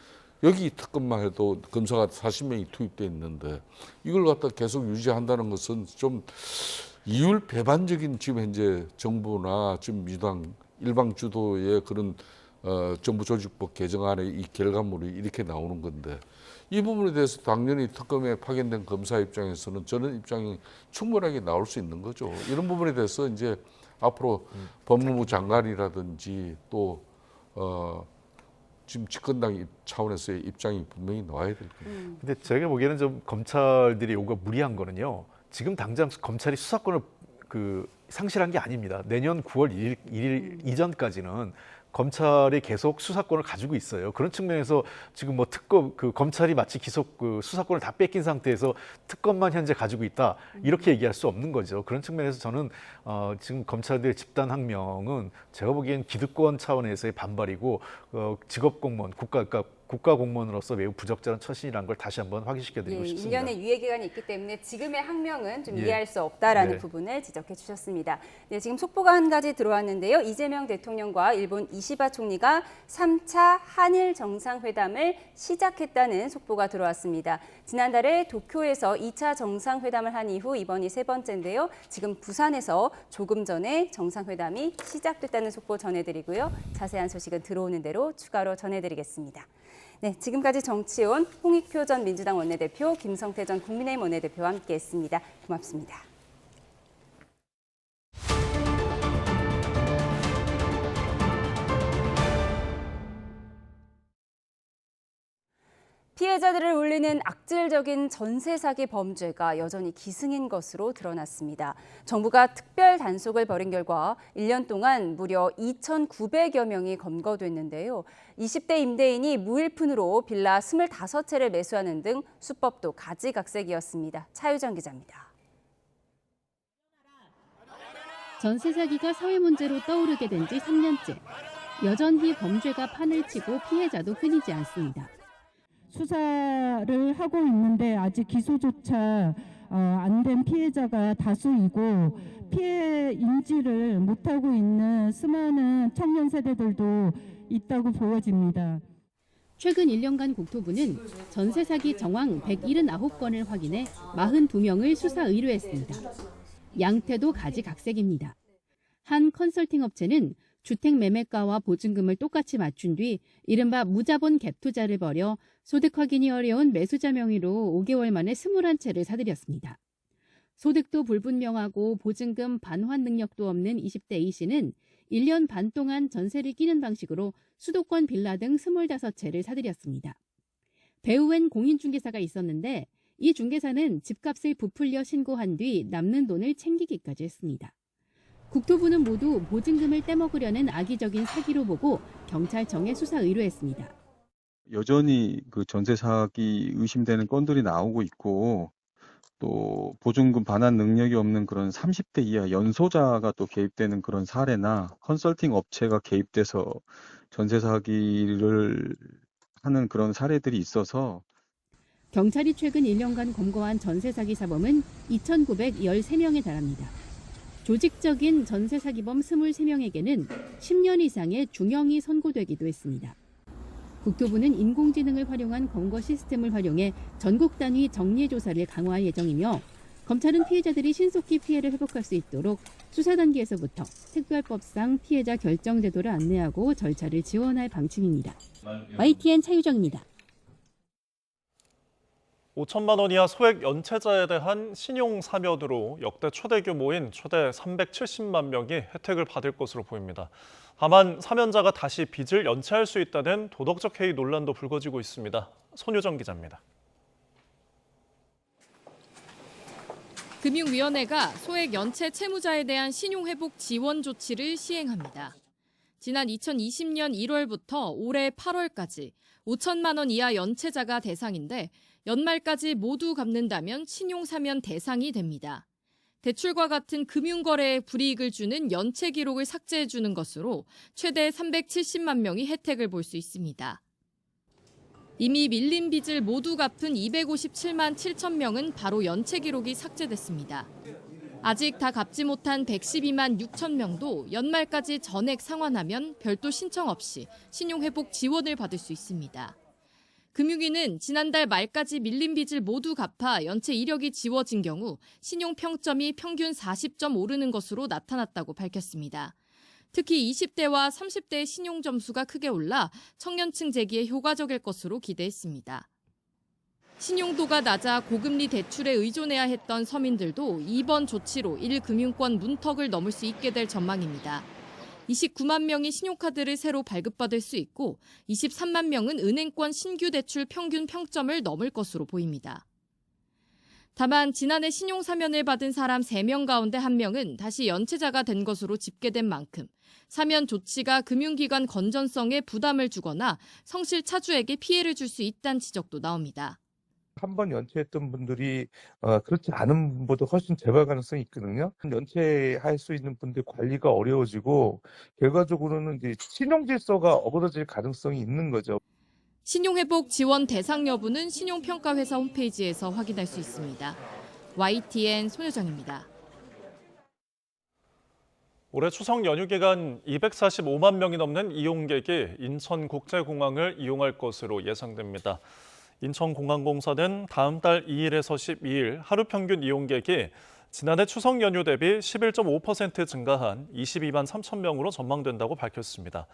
여기 특검만 해도 검사가 40명이 투입돼 있는데 이걸 갖다 계속 유지한다는 것은 좀 이율 배반적인 지금 현재 정부나 지금 민주당 일방 주도의 그런 정부 조직법 개정안의 이 결과물이 이렇게 나오는 건데 이 부분에 대해서 당연히 특검에 파견된 검사 입장에서는 저런 입장이 충분하게 나올 수 있는 거죠. 이런 부분에 대해서 이제 앞으로 법무부 장관이라든지 또 지금 집권당 차원에서의 입장이 분명히 나와야 될 거예요. 근데 제가 보기에는 좀 검찰들이 요구가 무리한 거는요. 지금 당장 검찰이 수사권을 상실한 게 아닙니다. 내년 9월 1일 이전까지는 검찰이 계속 수사권을 가지고 있어요. 그런 측면에서 지금 뭐 검찰이 마치 수사권을 다 뺏긴 상태에서 특검만 현재 가지고 있다 이렇게 얘기할 수 없는 거죠. 그런 측면에서 저는 지금 검찰들의 집단 항명은 제가 보기엔 기득권 차원에서의 반발이고 직업 공무원 그러니까 국가 공무원으로서 매우 부적절한 처신이라는 걸 다시 한번 확인시켜드리고 싶습니다. 1년의 유예 기간이 있기 때문에 지금의 항명은 좀 예. 이해할 수 없다라는 네. 부분을 지적해 주셨습니다. 네, 지금 속보가 한 가지 들어왔는데요. 이재명 대통령과 일본 이시바 총리가 3차 한일 정상회담을 시작했다는 속보가 들어왔습니다. 지난달에 도쿄에서 2차 정상회담을 한 이후 이번이 세 번째인데요. 지금 부산에서 조금 전에 정상회담이 시작됐다는 속보 전해드리고요. 자세한 소식은 들어오는 대로 추가로 전해드리겠습니다. 네, 지금까지 정치온 홍익표 전 민주당 원내대표, 김성태 전 국민의힘 원내대표와 함께했습니다. 고맙습니다. 피해자들을 울리는 악질적인 전세 사기 범죄가 여전히 기승인 것으로 드러났습니다. 정부가 특별 단속을 벌인 결과 1년 동안 무려 2,900여 명이 검거됐는데요. 20대 임대인이 무일푼으로 빌라 25채를 매수하는 등 수법도 가지각색이었습니다. 차유정 기자입니다. 전세 사기가 사회 문제로 떠오르게 된 지 3년째. 여전히 범죄가 판을 치고 피해자도 끊이지 않습니다. 수사를 하고 있는데 아직 기소조차 안 된 피해자가 다수이고 피해 인지를 못하고 있는 수많은 청년 세대들도 있다고 보여집니다. 최근 1년간 국토부는 전세 사기 정황 179건을 확인해 42명을 수사 의뢰했습니다. 양태도 가지각색입니다. 한 컨설팅 업체는 주택 매매가와 보증금을 똑같이 맞춘 뒤 이른바 무자본 갭 투자를 벌여 소득 확인이 어려운 매수자 명의로 5개월 만에 21채를 사들였습니다. 소득도 불분명하고 보증금 반환 능력도 없는 20대 A씨는 1년 반 동안 전세를 끼는 방식으로 수도권 빌라 등 25채를 사들였습니다. 배후엔 공인중개사가 있었는데 이 중개사는 집값을 부풀려 신고한 뒤 남는 돈을 챙기기까지 했습니다. 국토부는 모두 보증금을 떼먹으려는 악의적인 사기로 보고 경찰청에 수사 의뢰했습니다. 여전히 그 전세 사기 의심되는 건들이 나오고 있고 또 보증금 반환 능력이 없는 그런 30대 이하 연소자가 또 개입되는 그런 사례나 컨설팅 업체가 개입돼서 전세 사기를 하는 그런 사례들이 있어서 경찰이 최근 1년간 검거한 전세 사기 사범은 2,913명에 달합니다. 조직적인 전세 사기범 23명에게는 10년 이상의 중형이 선고되기도 했습니다. 국토부는 인공지능을 활용한 검거 시스템을 활용해 전국 단위 정례 조사를 강화할 예정이며 검찰은 피해자들이 신속히 피해를 회복할 수 있도록 수사 단계에서부터 특별법상 피해자 결정 제도를 안내하고 절차를 지원할 방침입니다. YTN 차유정입니다. 5천만 원 이하 소액 연체자에 대한 신용 사면으로 역대 최대 규모인 최대 370만 명이 혜택을 받을 것으로 보입니다. 다만 사면자가 다시 빚을 연체할 수 있다는 도덕적 해이 논란도 불거지고 있습니다. 손유정 기자입니다. 금융위원회가 소액 연체 채무자에 대한 신용회복 지원 조치를 시행합니다. 지난 2020년 1월부터 올해 8월까지 5천만 원 이하 연체자가 대상인데 연말까지 모두 갚는다면 신용사면 대상이 됩니다. 대출과 같은 금융거래에 불이익을 주는 연체 기록을 삭제해 주는 것으로 최대 370만 명이 혜택을 볼 수 있습니다. 이미 밀린 빚을 모두 갚은 257만 7천 명은 바로 연체 기록이 삭제됐습니다. 아직 다 갚지 못한 112만 6천 명도 연말까지 전액 상환하면 별도 신청 없이 신용회복 지원을 받을 수 있습니다. 금융위는 지난달 말까지 밀린 빚을 모두 갚아 연체 이력이 지워진 경우 신용평점이 평균 40점 오르는 것으로 나타났다고 밝혔습니다. 특히 20대와 30대의 신용점수가 크게 올라 청년층 재기에 효과적일 것으로 기대했습니다. 신용도가 낮아 고금리 대출에 의존해야 했던 서민들도 이번 조치로 1금융권 문턱을 넘을 수 있게 될 전망입니다. 29만 명이 신용카드를 새로 발급받을 수 있고 23만 명은 은행권 신규 대출 평균 평점을 넘을 것으로 보입니다. 다만 지난해 신용사면을 받은 사람 3명 가운데 1명은 다시 연체자가 된 것으로 집계된 만큼 사면 조치가 금융기관 건전성에 부담을 주거나 성실 차주에게 피해를 줄 수 있다는 지적도 나옵니다. 한 번 연체했던 분들이 그렇지 않은 분보다 훨씬 재발 가능성이 있거든요. 연체할 수 있는 분들 관리가 어려워지고 결과적으로는 이제 신용 질서가 어그러질 가능성이 있는 거죠. 신용회복 지원 대상 여부는 신용평가회사 홈페이지에서 확인할 수 있습니다. YTN 손효정입니다. 올해 추석 연휴 기간 245만 명이 넘는 이용객이 인천국제공항을 이용할 것으로 예상됩니다. 인천공항공사는 다음 달 2일에서 12일 하루 평균 이용객이 지난해 추석 연휴 대비 11.5% 증가한 22만 3천 명으로 전망된다고 밝혔습니다.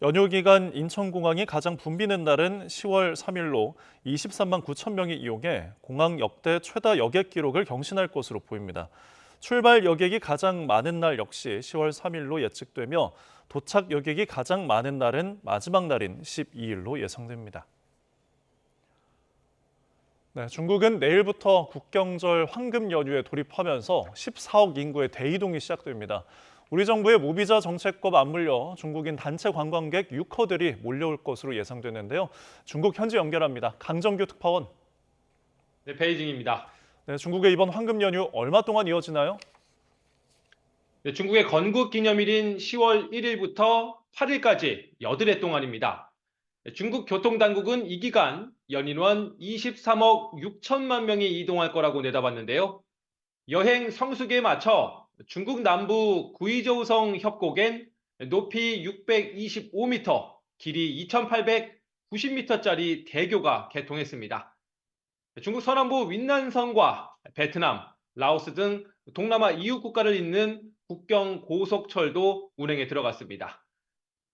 연휴 기간 인천공항이 가장 붐비는 날은 10월 3일로 23만 9천 명이 이용해 공항 역대 최다 여객 기록을 경신할 것으로 보입니다. 출발 여객이 가장 많은 날 역시 10월 3일로 예측되며 도착 여객이 가장 많은 날은 마지막 날인 12일로 예상됩니다. 네, 중국은 내일부터 국경절 황금 연휴에 돌입하면서 14억 인구의 대이동이 시작됩니다. 우리 정부의 무비자 정책과 맞물려 중국인 단체 관광객 유커들이 몰려올 것으로 예상되는데요. 중국 현지 연결합니다. 강정규 특파원. 네, 베이징입니다. 네, 중국의 이번 황금 연휴 얼마 동안 이어지나요? 네, 중국의 건국 기념일인 10월 1일부터 8일까지 8해 동안입니다. 중국 교통당국은 이 기간 연인원 23억 6천만 명이 이동할 거라고 내다봤는데요. 여행 성수기에 맞춰 중국 남부 구이저우성 협곡엔 높이 625m, 길이 2890m짜리 대교가 개통했습니다. 중국 서남부 윈난성과 베트남, 라오스 등 동남아 이웃 국가를 잇는 국경 고속철도 운행에 들어갔습니다.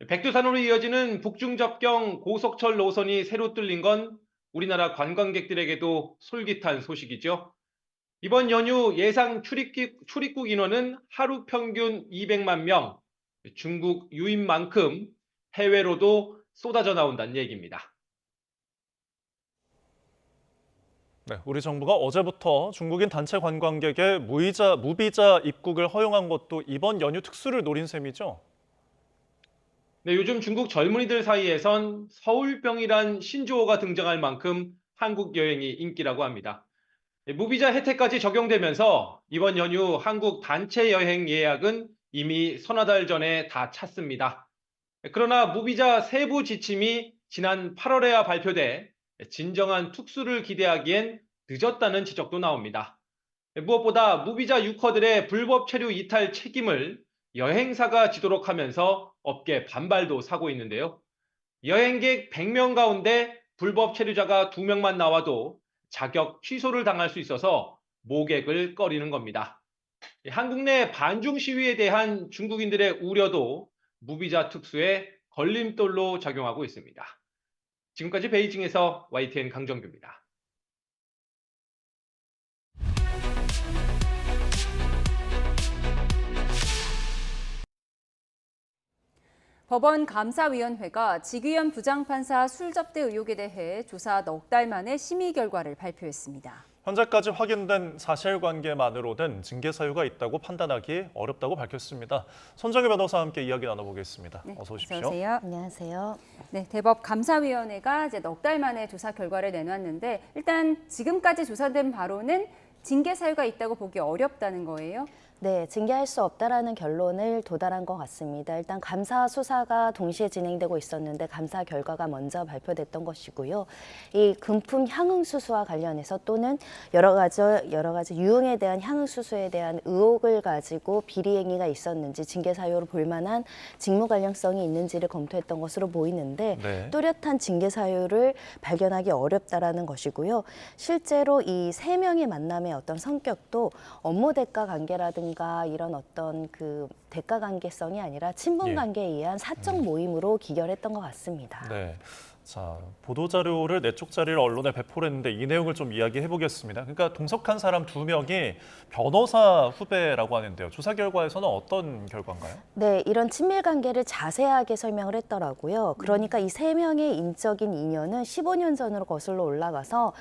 백두산으로 이어지는 북중접경 고속철 노선이 새로 뚫린 건 우리나라 관광객들에게도 솔깃한 소식이죠. 이번 연휴 예상 출입국 인원은 하루 평균 200만 명, 중국 유입만큼 해외로도 쏟아져 나온다는 얘기입니다. 네, 우리 정부가 어제부터 중국인 단체 관광객의 무비자 입국을 허용한 것도 이번 연휴 특수를 노린 셈이죠? 네, 요즘 중국 젊은이들 사이에선 서울병이란 신조어가 등장할 만큼 한국 여행이 인기라고 합니다. 무비자 혜택까지 적용되면서 이번 연휴 한국 단체 여행 예약은 이미 서너 달 전에 다 찼습니다. 그러나 무비자 세부 지침이 지난 8월에야 발표돼 진정한 특수를 기대하기엔 늦었다는 지적도 나옵니다. 무엇보다 무비자 유커들의 불법 체류 이탈 책임을 여행사가 지도록 하면서 업계 반발도 사고 있는데요. 여행객 100명 가운데 불법 체류자가 2명만 나와도 자격 취소를 당할 수 있어서 모객을 꺼리는 겁니다. 한국 내 반중 시위에 대한 중국인들의 우려도 무비자 특수의 걸림돌로 작용하고 있습니다. 지금까지 베이징에서 YTN 강정규입니다. 법원 감사위원회가 지귀현 부장판사 술 접대 의혹에 대해 조사 넉 달 만에 심의 결과를 발표했습니다. 현재까지 확인된 사실관계만으로는 징계 사유가 있다고 판단하기 어렵다고 밝혔습니다. 손정혜 변호사와 함께 이야기 나눠보겠습니다. 네, 어서 오십시오. 어서 오세요. 안녕하세요. 네, 대법 감사위원회가 이제 넉 달 만에 조사 결과를 내놨는데 일단 지금까지 조사된 바로는 징계 사유가 있다고 보기 어렵다는 거예요? 네, 징계할 수 없다라는 결론을 도달한 것 같습니다. 일단 감사 수사가 동시에 진행되고 있었는데 감사 결과가 먼저 발표됐던 것이고요. 이 금품 향응 수수와 관련해서 또는 여러 가지 유흥에 대한 향응 수수에 대한 의혹을 가지고 비리 행위가 있었는지 징계 사유로 볼 만한 직무 관련성이 있는지를 검토했던 것으로 보이는데 네. 뚜렷한 징계 사유를 발견하기 어렵다라는 것이고요. 실제로 이 세 명의 만남의 어떤 성격도 업무 대가 관계라든가 이런 어떤 그 대가 관계성이 아니라 친분 관계에 의한 사적 모임으로 기결했던 것 같습니다. 네. 자, 보도자료를 네 쪽짜리를 언론에 배포를 했는데 이 내용을 좀 이야기해 보겠습니다. 그러니까 동석한 사람 2명이 변호사 후배라고 하는데요. 조사 결과에서는 어떤 결과인가요? 네, 이런 친밀 관계를 자세하게 설명을 했더라고요. 그러니까 이 세 명의 인적인 인연은 15년 전으로 거슬러 올라가서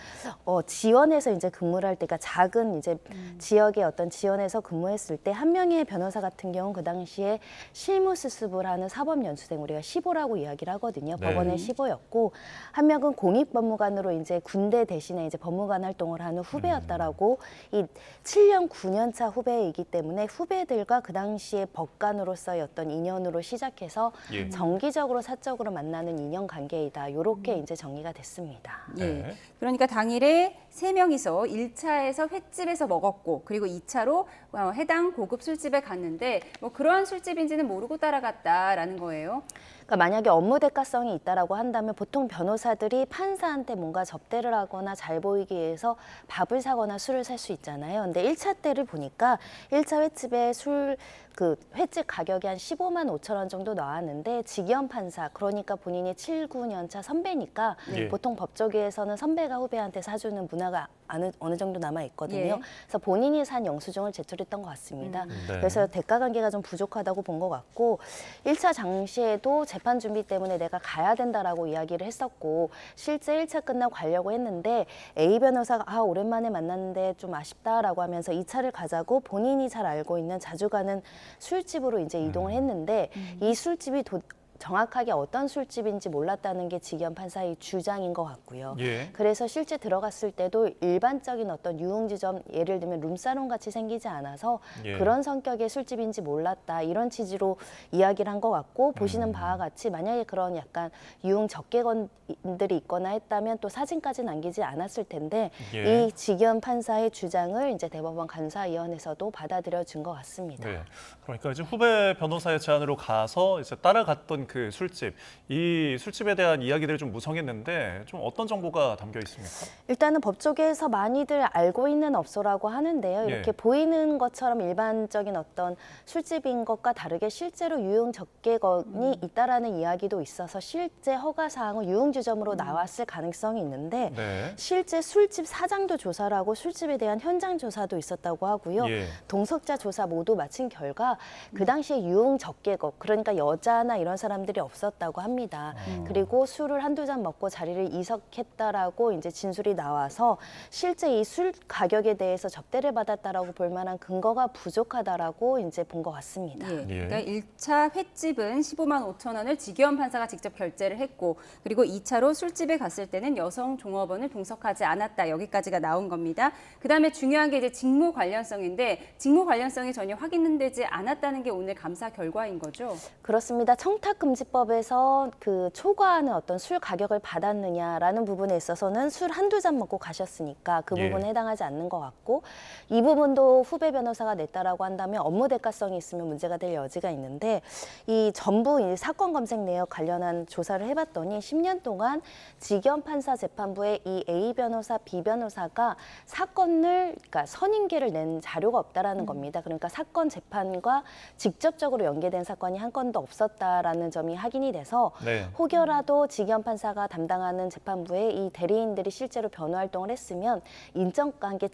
지원에서 이제 근무를 할 때가 작은 이제 지역의 어떤 지원에서 근무했을 때 한 명의 변호사 같은 경우는 그 당시에 실무 수습을 하는 사법연수생 우리가 15라고 이야기를 하거든요. 네. 법원의 15였고 있었고, 한 명은 공익법무관으로 이제 군대 대신에 이제 법무관 활동을 하는 후배였다라고 이 7년 9년 차 후배이기 때문에 후배들과 그 당시에 법관으로서의 어떤 인연으로 시작해서 예. 정기적으로 사적으로 만나는 인연 관계이다. 이렇게 이제 정리가 됐습니다. 예. 그러니까 당일에 3명이서 1차에서 횟집에서 먹었고 그리고 2차로 해당 고급 술집에 갔는데 뭐 그러한 술집인지는 모르고 따라갔다라는 거예요. 그러니까 만약에 업무 대가성이 있다라고 한다면 보통 변호사들이 판사한테 뭔가 접대를 하거나 잘 보이기 위해서 밥을 사거나 술을 살 수 있잖아요. 근데 1차 때를 보니까 1차 횟집에 그 횟집 가격이 한 15만 5천 원 정도 나왔는데 직위원 판사, 그러니까 본인이 7, 9년 차 선배니까 예. 보통 법조계에서는 선배가 후배한테 사주는 문화가 어느 정도 남아 있거든요. 예. 그래서 본인이 산 영수증을 제출했던 것 같습니다. 네. 그래서 대가 관계가 좀 부족하다고 본 것 같고 1차 당시에도 재판 준비 때문에 내가 가야 된다라고 이야기를 했었고 실제 1차 끝나고 가려고 했는데 A 변호사가 오랜만에 만났는데 좀 아쉽다라고 하면서 2차를 가자고 본인이 잘 알고 있는 자주 가는 술집으로 이제 이동을 했는데 이 술집이 정확하게 어떤 술집인지 몰랐다는 게 직위원 판사의 주장인 것 같고요. 예. 그래서 실제 들어갔을 때도 일반적인 어떤 유흥지점, 예를 들면 룸사롱 같이 생기지 않아서 예. 그런 성격의 술집인지 몰랐다 이런 취지로 이야기를 한 것 같고 보시는 바와 같이 만약에 그런 약간 유흥 적개건들이 있거나 했다면 또 사진까지 남기지 않았을 텐데 예. 이 직위원 판사의 주장을 이제 대법원 감사위원회에서도 받아들여 준 것 같습니다. 네. 그러니까 이제 후배 변호사의 제안으로 가서 이제 따라갔던 그 술집, 이 술집에 대한 이야기들이 좀 무성했는데 좀 어떤 정보가 담겨 있습니까? 일단은 법조계에서 많이들 알고 있는 업소라고 하는데요. 이렇게 예. 보이는 것처럼 일반적인 어떤 술집인 것과 다르게 실제로 유흥 적개건이 있다라는 이야기도 있어서 실제 허가 사항은 유흥주점으로 나왔을 가능성이 있는데 네. 실제 술집 사장도 조사를 하고 술집에 대한 현장 조사도 있었다고 하고요. 예. 동석자 조사 모두 마친 결과 그 당시에 유흥 적개건, 그러니까 여자나 이런 사람들이 없었다고 합니다. 그리고 술을 한두 잔 먹고 자리를 이석했다라고 이제 진술이 나와서 실제 이 술 가격에 대해서 접대를 받았다라고 볼 만한 근거가 부족하다라고 이제 본 것 같습니다. 예. 그러니까 1차 횟집은 15만 5천 원을 직위원 판사가 직접 결제를 했고 그리고 2차로 술집에 갔을 때는 여성 종업원을 동석하지 않았다. 여기까지가 나온 겁니다. 그다음에 중요한 게 이제 직무 관련성인데 직무 관련성이 전혀 확인되지 않았다는 게 오늘 감사 결과인 거죠? 그렇습니다. 청탁금지법에서 그 초과하는 어떤 술 가격을 받았느냐라는 부분에 있어서는 술 한두 잔 먹고 가셨으니까 그 부분에 해당하지 않는 것 같고 이 부분도 후배 변호사가 냈다라고 한다면 업무 대가성이 있으면 문제가 될 여지가 있는데 이 전부 이 사건 검색 내역 관련한 조사를 해봤더니 10년 동안 직위원 판사 재판부에 이 A 변호사, B 변호사가 사건을 그러니까 선임계를 낸 자료가 없다라는 겁니다. 그러니까 사건 재판과 직접적으로 연계된 사건이 한 건도 없었다라는 점이 확인이 돼서 네. 혹여라도 직위원 판사가 담당하는 재판부에 이 대리인들이 실제로 변호 활동을 했으면 인정관계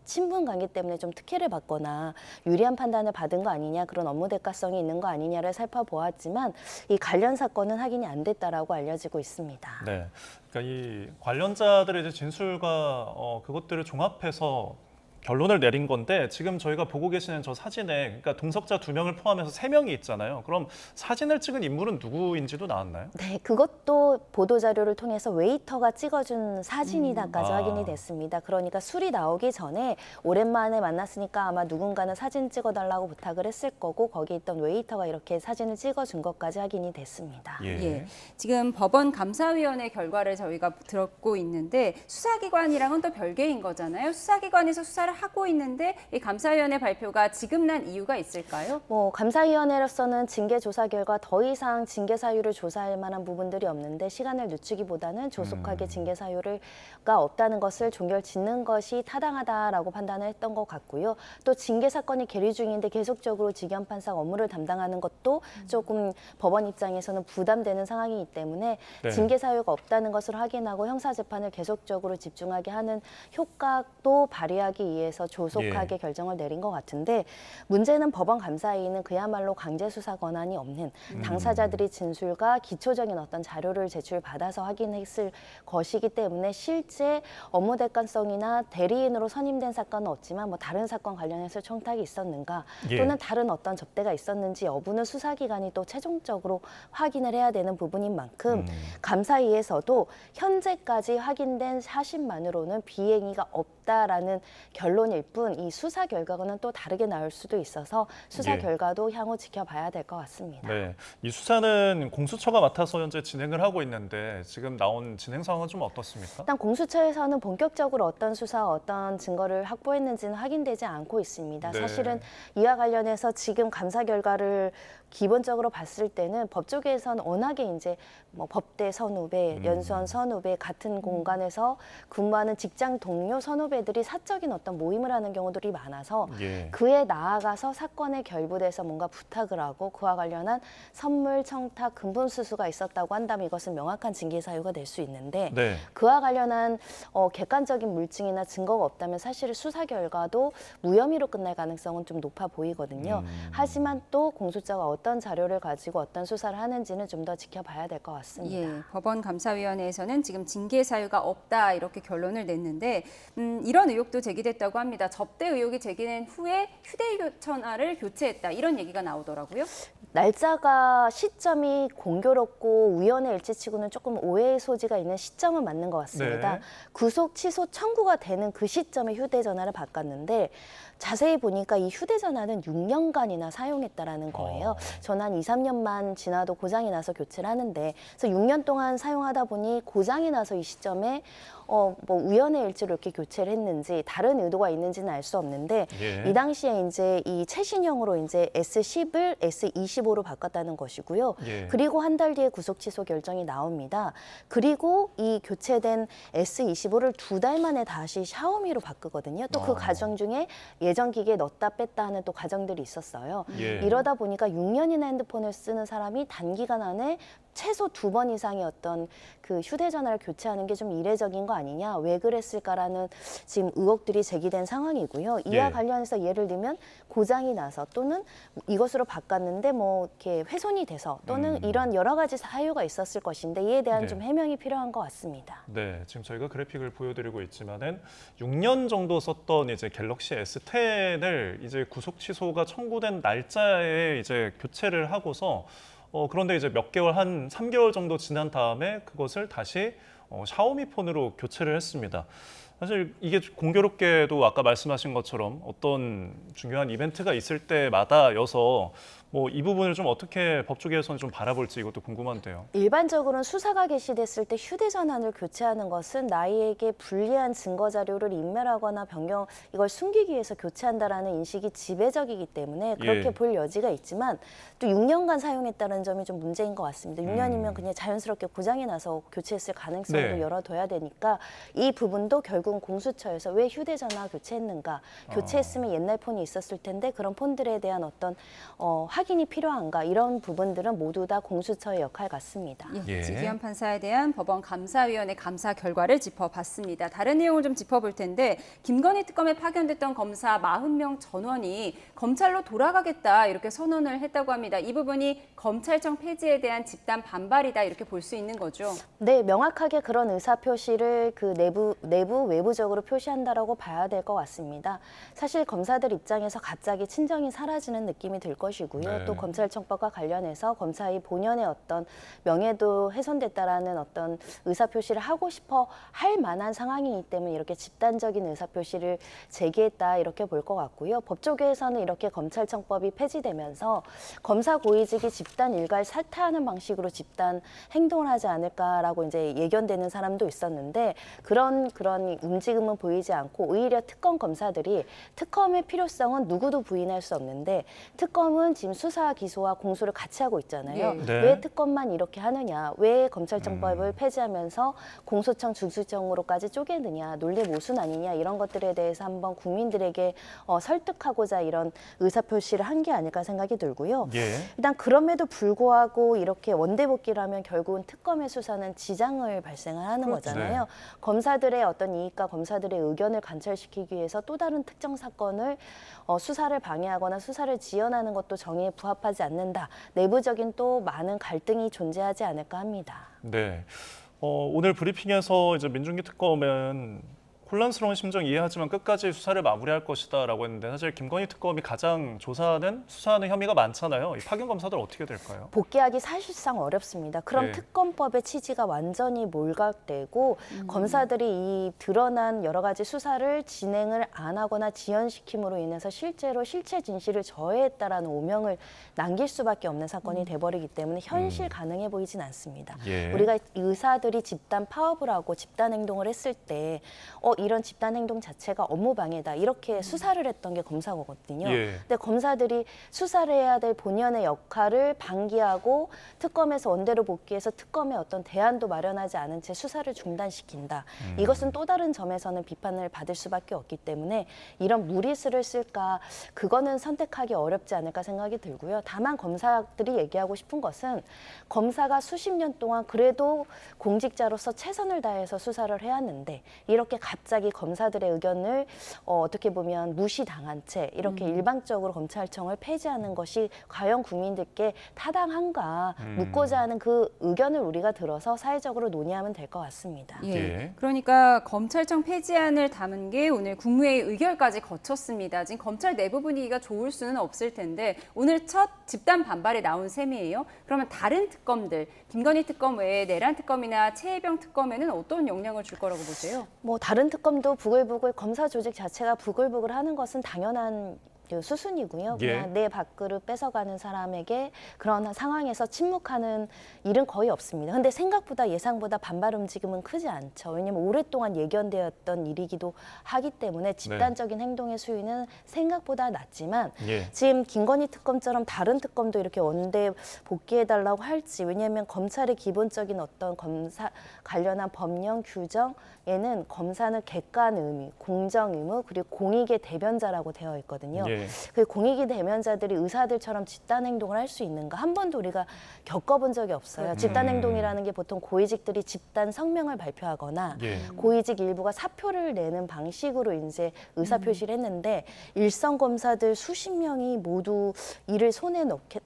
친분 관계 때문에 좀 특혜를 받거나 유리한 판단을 받은 거 아니냐, 그런 업무 대가성이 있는 거 아니냐를 살펴보았지만 이 관련 사건은 확인이 안 됐다라고 알려지고 있습니다. 네. 그러니까 이 관련자들의 이제 진술과 그것들을 종합해서 결론을 내린 건데 지금 저희가 보고 계시는 저 사진에 그러니까 동석자 2명을 포함해서 3명이 있잖아요. 그럼 사진을 찍은 인물은 누구인지도 나왔나요? 네, 그것도 보도자료를 통해서 웨이터가 찍어준 사진이다까지 확인이 됐습니다. 그러니까 술이 나오기 전에 오랜만에 만났으니까 아마 누군가는 사진 찍어달라고 부탁을 했을 거고 거기 있던 웨이터가 이렇게 사진을 찍어준 것까지 확인이 됐습니다. 예. 지금 법원 감사위원회 결과를 저희가 들었고 있는데 수사기관이랑은 또 별개인 거잖아요. 수사기관에서 수사를 하고 있는데 이 감사위원회 발표가 지금 난 이유가 있을까요? 감사위원회로서는 징계 조사 결과 더 이상 징계 사유를 조사할 만한 부분들이 없는데 시간을 늦추기보다는 조속하게 징계 사유가 없다는 것을 종결 짓는 것이 타당하다라고 판단을 했던 것 같고요. 또 징계 사건이 계류 중인데 계속적으로 직위원 판사가 업무를 담당하는 것도 조금 법원 입장에서는 부담되는 상황이기 때문에 네. 징계 사유가 없다는 것을 확인하고 형사 재판을 계속적으로 집중하게 하는 효과도 발휘하기 위해 위해서 조속하게 결정을 내린 것 같은데 문제는 법원 감사위는 그야말로 강제 수사 권한이 없는 당사자들이 진술과 기초적인 어떤 자료를 제출받아서 확인했을 것이기 때문에 실제 업무 대가성이나 대리인으로 선임된 사건은 없지만 뭐 다른 사건 관련해서 청탁이 있었는가 또는 다른 어떤 접대가 있었는지 여부는 수사기관이 또 최종적으로 확인을 해야 되는 부분인 만큼 감사위에서도 현재까지 확인된 사실만으로는 비행위가 없다라는 결론일 뿐 이 수사 결과는 또 다르게 나올 수도 있어서 수사 결과도 향후 지켜봐야 될 것 같습니다. 네, 이 수사는 공수처가 맡아서 현재 진행을 하고 있는데 지금 나온 진행 상황은 좀 어떻습니까? 일단 공수처에서는 본격적으로 어떤 수사, 어떤 증거를 확보했는지는 확인되지 않고 있습니다. 네. 사실은 이와 관련해서 지금 감사 결과를 기본적으로 봤을 때는 법조계에서는 워낙에 이제 뭐 법대 선후배, 연수원 선후배 같은 공간에서 근무하는 직장 동료 선후배들이 사적인 어떤 모임을 하는 경우들이 많아서 그에 나아가서 사건에 결부돼서 뭔가 부탁을 하고 그와 관련한 선물, 청탁, 금품 수수가 있었다고 한다면 이것은 명확한 징계 사유가 될 수 있는데 그와 관련한 객관적인 물증이나 증거가 없다면 사실 수사 결과도 무혐의로 끝날 가능성은 좀 높아 보이거든요. 하지만 또 공수처가 어떤 자료를 가지고 어떤 수사를 하는지는 좀 더 지켜봐야 될 것 같습니다. 예, 법원 감사위원회에서는 지금 징계 사유가 없다 이렇게 결론을 냈는데 이런 의혹도 제기됐다고 합니다. 접대 의혹이 제기된 후에 휴대전화를 교체했다 이런 얘기가 나오더라고요. 날짜가 시점이 공교롭고 우연의 일치치고는 조금 오해의 소지가 있는 시점은 맞는 것 같습니다. 구속 취소 청구가 되는 그 시점에 휴대전화를 바꿨는데 자세히 보니까 이 휴대전화는 6년간이나 사용했다라는 거예요. 전 한 2, 3년만 지나도 고장이 나서 교체를 하는데 그래서 6년 동안 사용하다 보니 고장이 나서 이 시점에 뭐 우연의 일치로 이렇게 교체를 했는지 다른 의도가 있는지는 알 수 없는데 이 당시에 이제 이 최신형으로 이제 S10을 S25로 바꿨다는 것이고요. 그리고 한 달 뒤에 구속 취소 결정이 나옵니다. 그리고 이 교체된 S25를 2달 만에 다시 샤오미로 바꾸거든요. 또 그 과정 중에 예전 기기에 넣었다 뺐다 하는 또 과정들이 있었어요. 이러다 보니까 6년이나 핸드폰을 쓰는 사람이 단기간 안에 최소 2번 이상의 어떤 그 휴대전화를 교체하는 게 좀 이례적인 거 아니냐, 왜 그랬을까라는 지금 의혹들이 제기된 상황이고요. 이와 관련해서 예를 들면 고장이 나서 또는 이것으로 바꿨는데 뭐 이렇게 훼손이 돼서 또는 이런 여러 가지 사유가 있었을 것인데 이에 대한 좀 해명이 필요한 것 같습니다. 네, 지금 저희가 그래픽을 보여드리고 있지만은 6년 정도 썼던 이제 갤럭시 S10을 이제 구속 취소가 청구된 날짜에 이제 교체를 하고서 그런데 이제 몇 개월, 한 3개월 정도 지난 다음에 그것을 다시 샤오미 폰으로 교체를 했습니다. 사실 이게 공교롭게도 아까 말씀하신 것처럼 어떤 중요한 이벤트가 있을 때마다여서 뭐 이 부분을 좀 어떻게 법조계에서는 좀 바라볼지 이것도 궁금한데요. 일반적으로는 수사가 개시됐을 때 휴대전화를 교체하는 것은 나에게 불리한 증거 자료를 인멸하거나 변경, 이걸 숨기기 위해서 교체한다라는 인식이 지배적이기 때문에 그렇게 볼 여지가 있지만 또 6년간 사용했다는 점이 좀 문제인 것 같습니다. 6년이면 그냥 자연스럽게 고장이 나서 교체했을 가능성도 열어둬야 되니까 이 부분도 결국은 공수처에서 왜 휴대전화 교체했는가, 교체했으면 옛날 폰이 있었을 텐데 그런 폰들에 대한 어떤 확인이 필요한가, 이런 부분들은 모두 다 공수처의 역할 같습니다. 지기현 판사에 대한 법원 감사위원회 감사 결과를 짚어봤습니다. 다른 내용을 좀 짚어볼 텐데 김건희 특검에 파견됐던 검사 40명 전원이 검찰로 돌아가겠다 이렇게 선언을 했다고 합니다. 이 부분이 검찰청 폐지에 대한 집단 반발이다 이렇게 볼 수 있는 거죠? 네, 명확하게 그런 의사표시를 그 외부적으로 표시한다라고 봐야 될 것 같습니다. 사실 검사들 입장에서 갑자기 친정이 사라지는 느낌이 들 것이고요. 또 검찰청법과 관련해서 검사의 본연의 어떤 명예도 훼손됐다라는 어떤 의사표시를 하고 싶어 할 만한 상황이기 때문에 이렇게 집단적인 의사표시를 제기했다 이렇게 볼 것 같고요. 법조계에서는 이렇게 검찰청법이 폐지되면서 검사 고위직이 집단 일가를 사퇴하는 방식으로 집단 행동을 하지 않을까라고 이제 예견되는 사람도 있었는데 그런 움직임은 보이지 않고 오히려 특검 검사들이 특검의 필요성은 누구도 부인할 수 없는데 특검은 지금 수사, 기소와 공소를 같이 하고 있잖아요. 왜 특검만 이렇게 하느냐, 왜 검찰청법을 폐지하면서 공소청, 중수청으로까지 쪼개느냐, 논리 모순 아니냐, 이런 것들에 대해서 한번 국민들에게 설득하고자 이런 의사표시를 한 게 아닐까 생각이 들고요. 일단 그럼에도 불구하고 이렇게 원대복귀를 하면 결국은 특검의 수사는 지장을 발생을 하는 거잖아요. 검사들의 어떤 이 보니까 검사들의 의견을 관철시키기 위해서 또 다른 특정 사건을 수사를 방해하거나 수사를 지연하는 것도 정의에 부합하지 않는다. 내부적인 또 많은 갈등이 존재하지 않을까 합니다. 네. 오늘 브리핑에서 이제 민중기 특검은 혼란스러운 심정 이해하지만 끝까지 수사를 마무리할 것이다라고 했는데 사실 김건희 특검이 가장 수사하는 혐의가 많잖아요. 이 파견 검사들 어떻게 될까요? 복귀하기 사실상 어렵습니다. 그럼 네. 특검법의 취지가 완전히 몰각되고 검사들이 이 드러난 여러 가지 수사를 진행을 안 하거나 지연시킴으로 인해서 실제로 실체 진실을 저해했다라는 오명을 남길 수밖에 없는 사건이 돼버리기 때문에 현실 가능해 보이진 않습니다. 예. 우리가 의사들이 집단 파업을 하고 집단 행동을 했을 때 이런 집단 행동 자체가 업무 방해다 이렇게 수사를 했던 게 검사거든요. 예. 근데 검사들이 수사를 해야 될 본연의 역할을 방기하고 특검에서 원대로 복귀해서 특검의 어떤 대안도 마련하지 않은 채 수사를 중단시킨다. 이것은 또 다른 점에서는 비판을 받을 수밖에 없기 때문에 이런 무리수를 쓸까 그거는 선택하기 어렵지 않을까 생각이 들고요. 다만 검사들이 얘기하고 싶은 것은 검사가 수십 년 동안 그래도 공직자로서 최선을 다해서 수사를 해왔는데 이렇게 갑자기 검사들의 의견을 어떻게 보면 무시당한 채 이렇게 일방적으로 검찰청을 폐지하는 것이 과연 국민들께 타당한가 묻고자 하는 그 의견을 우리가 들어서 사회적으로 논의하면 될 것 같습니다. 예. 그러니까 검찰청 폐지안을 담은 게 오늘 국무회의 의결까지 거쳤습니다. 지금 검찰 내부 분위기가 좋을 수는 없을 텐데 오늘 첫 집단 반발에 나온 셈이에요. 그러면 다른 특검들, 김건희 특검 외에 내란 특검이나 최혜병 특검에는 어떤 영향을 줄 거라고 보세요? 뭐 다른 특검도 부글부글 검사 조직 자체가 부글부글 하는 것은 당연한 수순이고요. 그냥 내 밥그릇 뺏어가는 사람에게 그런 상황에서 침묵하는 일은 거의 없습니다. 근데 생각보다 예상보다 반발 움직임은 크지 않죠. 왜냐하면 오랫동안 예견되었던 일이기도 하기 때문에 집단적인 행동의 수위는 생각보다 낮지만 지금 김건희 특검처럼 다른 특검도 이렇게 원대 복귀해달라고 할지 왜냐하면 검찰의 기본적인 어떤 검사 관련한 법령 규정에는 검사는 객관 의무, 공정 의무 그리고 공익의 대변자라고 되어 있거든요. 그 공익의 대변자들이 의사들처럼 집단 행동을 할 수 있는가 한 번도 우리가 겪어본 적이 없어요. 집단 행동이라는 게 보통 고위직들이 집단 성명을 발표하거나 고위직 일부가 사표를 내는 방식으로 이제 의사 표시를 했는데 일선 검사들 수십 명이 모두 이를 손에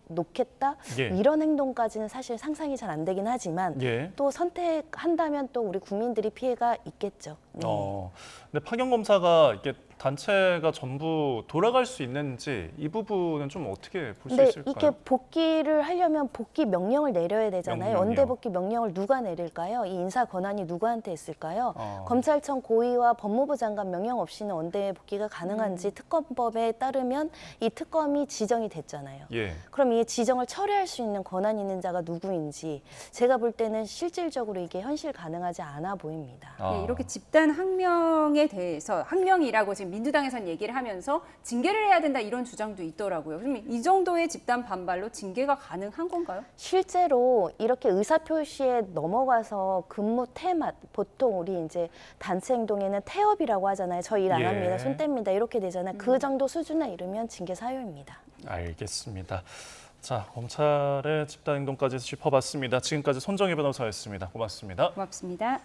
놓겠다 이런 행동까지는 사실 상상이 잘 안 되긴 하지만 또 선택한다면 또 우리 국민들이 피해가 있겠죠. 근데 파견 검사가 이게 단체가 전부 돌아갈 수 있는지 이 부분은 좀 어떻게 볼 수 있을까요? 이렇게 복귀를 하려면 복귀 명령을 내려야 되잖아요. 원대 복귀 명령을 누가 내릴까요? 이 인사 권한이 누구한테 있을까요? 검찰청 고위와 법무부 장관 명령 없이는 원대 복귀가 가능한지 특검법에 따르면 이 특검이 지정이 됐잖아요. 그럼 이 지정을 철회할 수 있는 권한 있는 자가 누구인지 제가 볼 때는 실질적으로 이게 현실 가능하지 않아 보입니다. 이렇게 집단 항명에 대해서 항명이라고 지금 민주당에선 얘기를 하면서 징계를 해야 된다 이런 주장도 있더라고요. 그럼 이 정도의 집단 반발로 징계가 가능한 건가요? 실제로 이렇게 의사 표시에 넘어가서 근무 태만 보통 우리 이제 단체 행동에는 태업이라고 하잖아요. 저 일 안 합니다. 손 뗍니다. 이렇게 되잖아요. 그 정도 수준에 이르면 징계 사유입니다. 알겠습니다. 자, 검찰의 집단 행동까지 짚어봤습니다. 지금까지 손정혜 변호사였습니다. 고맙습니다. 고맙습니다.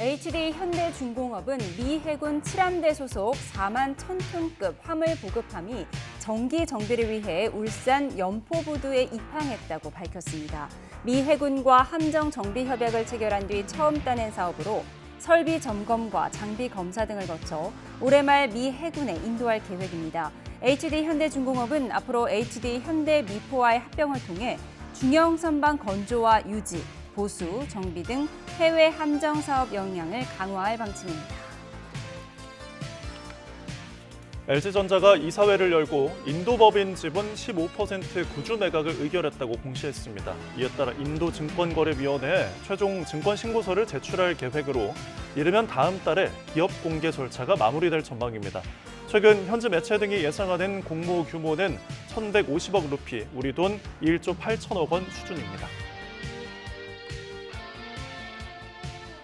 HD 현대중공업은 미 해군 7함대 소속 4만 1000톤급 화물 보급함이 정기 정비를 위해 울산 연포부두에 입항했다고 밝혔습니다. 미 해군과 함정 정비 협약을 체결한 뒤 처음 따낸 사업으로 설비 점검과 장비 검사 등을 거쳐 올해 말 미 해군에 인도할 계획입니다. HD 현대중공업은 앞으로 HD 현대미포와의 합병을 통해 중형 선박 건조와 유지, 보수, 정비 등 해외 함정 사업 역량을 강화할 방침입니다. LG전자가 이사회를 열고 인도 법인 지분 15% 구주 매각을 의결했다고 공시했습니다. 이에 따라 인도증권거래위원회에 최종 증권신고서를 제출할 계획으로 이르면 다음 달에 기업 공개 절차가 마무리될 전망입니다. 최근 현지 매체 등이 예상하는 공모 규모는 1,150억 루피, 우리 돈 1조 8천억 원 수준입니다.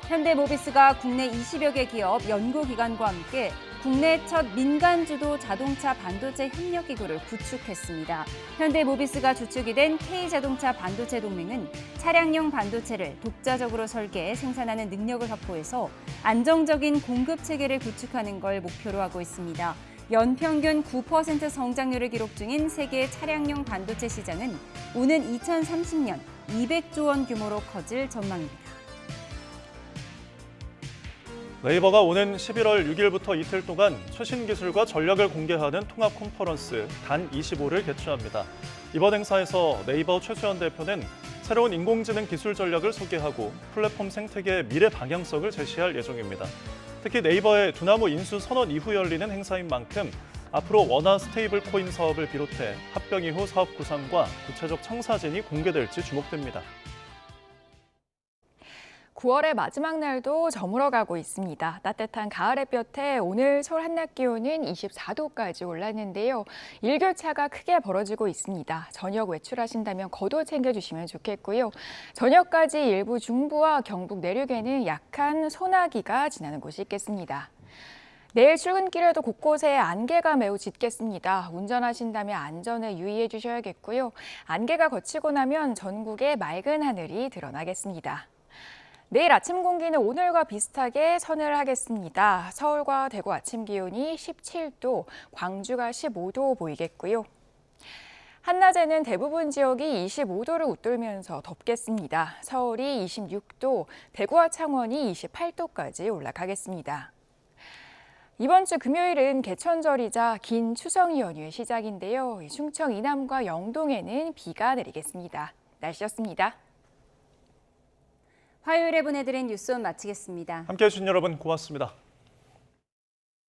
현대모비스가 국내 20여 개 기업, 연구기관과 함께 국내 첫 민간주도 자동차 반도체 협력기구를 구축했습니다. 현대모비스가 주축이 된 K자동차 반도체 동맹은 차량용 반도체를 독자적으로 설계해 생산하는 능력을 확보해서 안정적인 공급 체계를 구축하는 걸 목표로 하고 있습니다. 연평균 9% 성장률을 기록 중인 세계 차량용 반도체 시장은 오는 2030년 200조 원 규모로 커질 전망입니다. 네이버가 오는 11월 6일부터 이틀 동안 최신 기술과 전략을 공개하는 통합 컨퍼런스 단25를 개최합니다. 이번 행사에서 네이버 최수연 대표는 새로운 인공지능 기술 전략을 소개하고 플랫폼 생태계의 미래 방향성을 제시할 예정입니다. 특히 네이버의 두나무 인수 선언 이후 열리는 행사인 만큼 앞으로 원화 스테이블 코인 사업을 비롯해 합병 이후 사업 구상과 구체적 청사진이 공개될지 주목됩니다. 9월의 마지막 날도 저물어가고 있습니다. 따뜻한 가을 햇볕에 오늘 서울 한낮 기온은 24도까지 올랐는데요. 일교차가 크게 벌어지고 있습니다. 저녁 외출하신다면 겉옷 챙겨주시면 좋겠고요. 저녁까지 일부 중부와 경북 내륙에는 약한 소나기가 지나는 곳이 있겠습니다. 내일 출근길에도 곳곳에 안개가 매우 짙겠습니다. 운전하신다면 안전에 유의해 주셔야겠고요. 안개가 걷히고 나면 전국에 맑은 하늘이 드러나겠습니다. 내일 아침 공기는 오늘과 비슷하게 서늘하겠습니다. 서울과 대구 아침 기온이 17도, 광주가 15도 보이겠고요. 한낮에는 대부분 지역이 25도를 웃돌면서 덥겠습니다. 서울이 26도, 대구와 창원이 28도까지 올라가겠습니다. 이번 주 금요일은 개천절이자 긴 추석 연휴의 시작인데요. 충청 이남과 영동에는 비가 내리겠습니다. 날씨였습니다. 화요일에 보내드린 뉴스온 마치겠습니다. 함께해 주신 여러분 고맙습니다.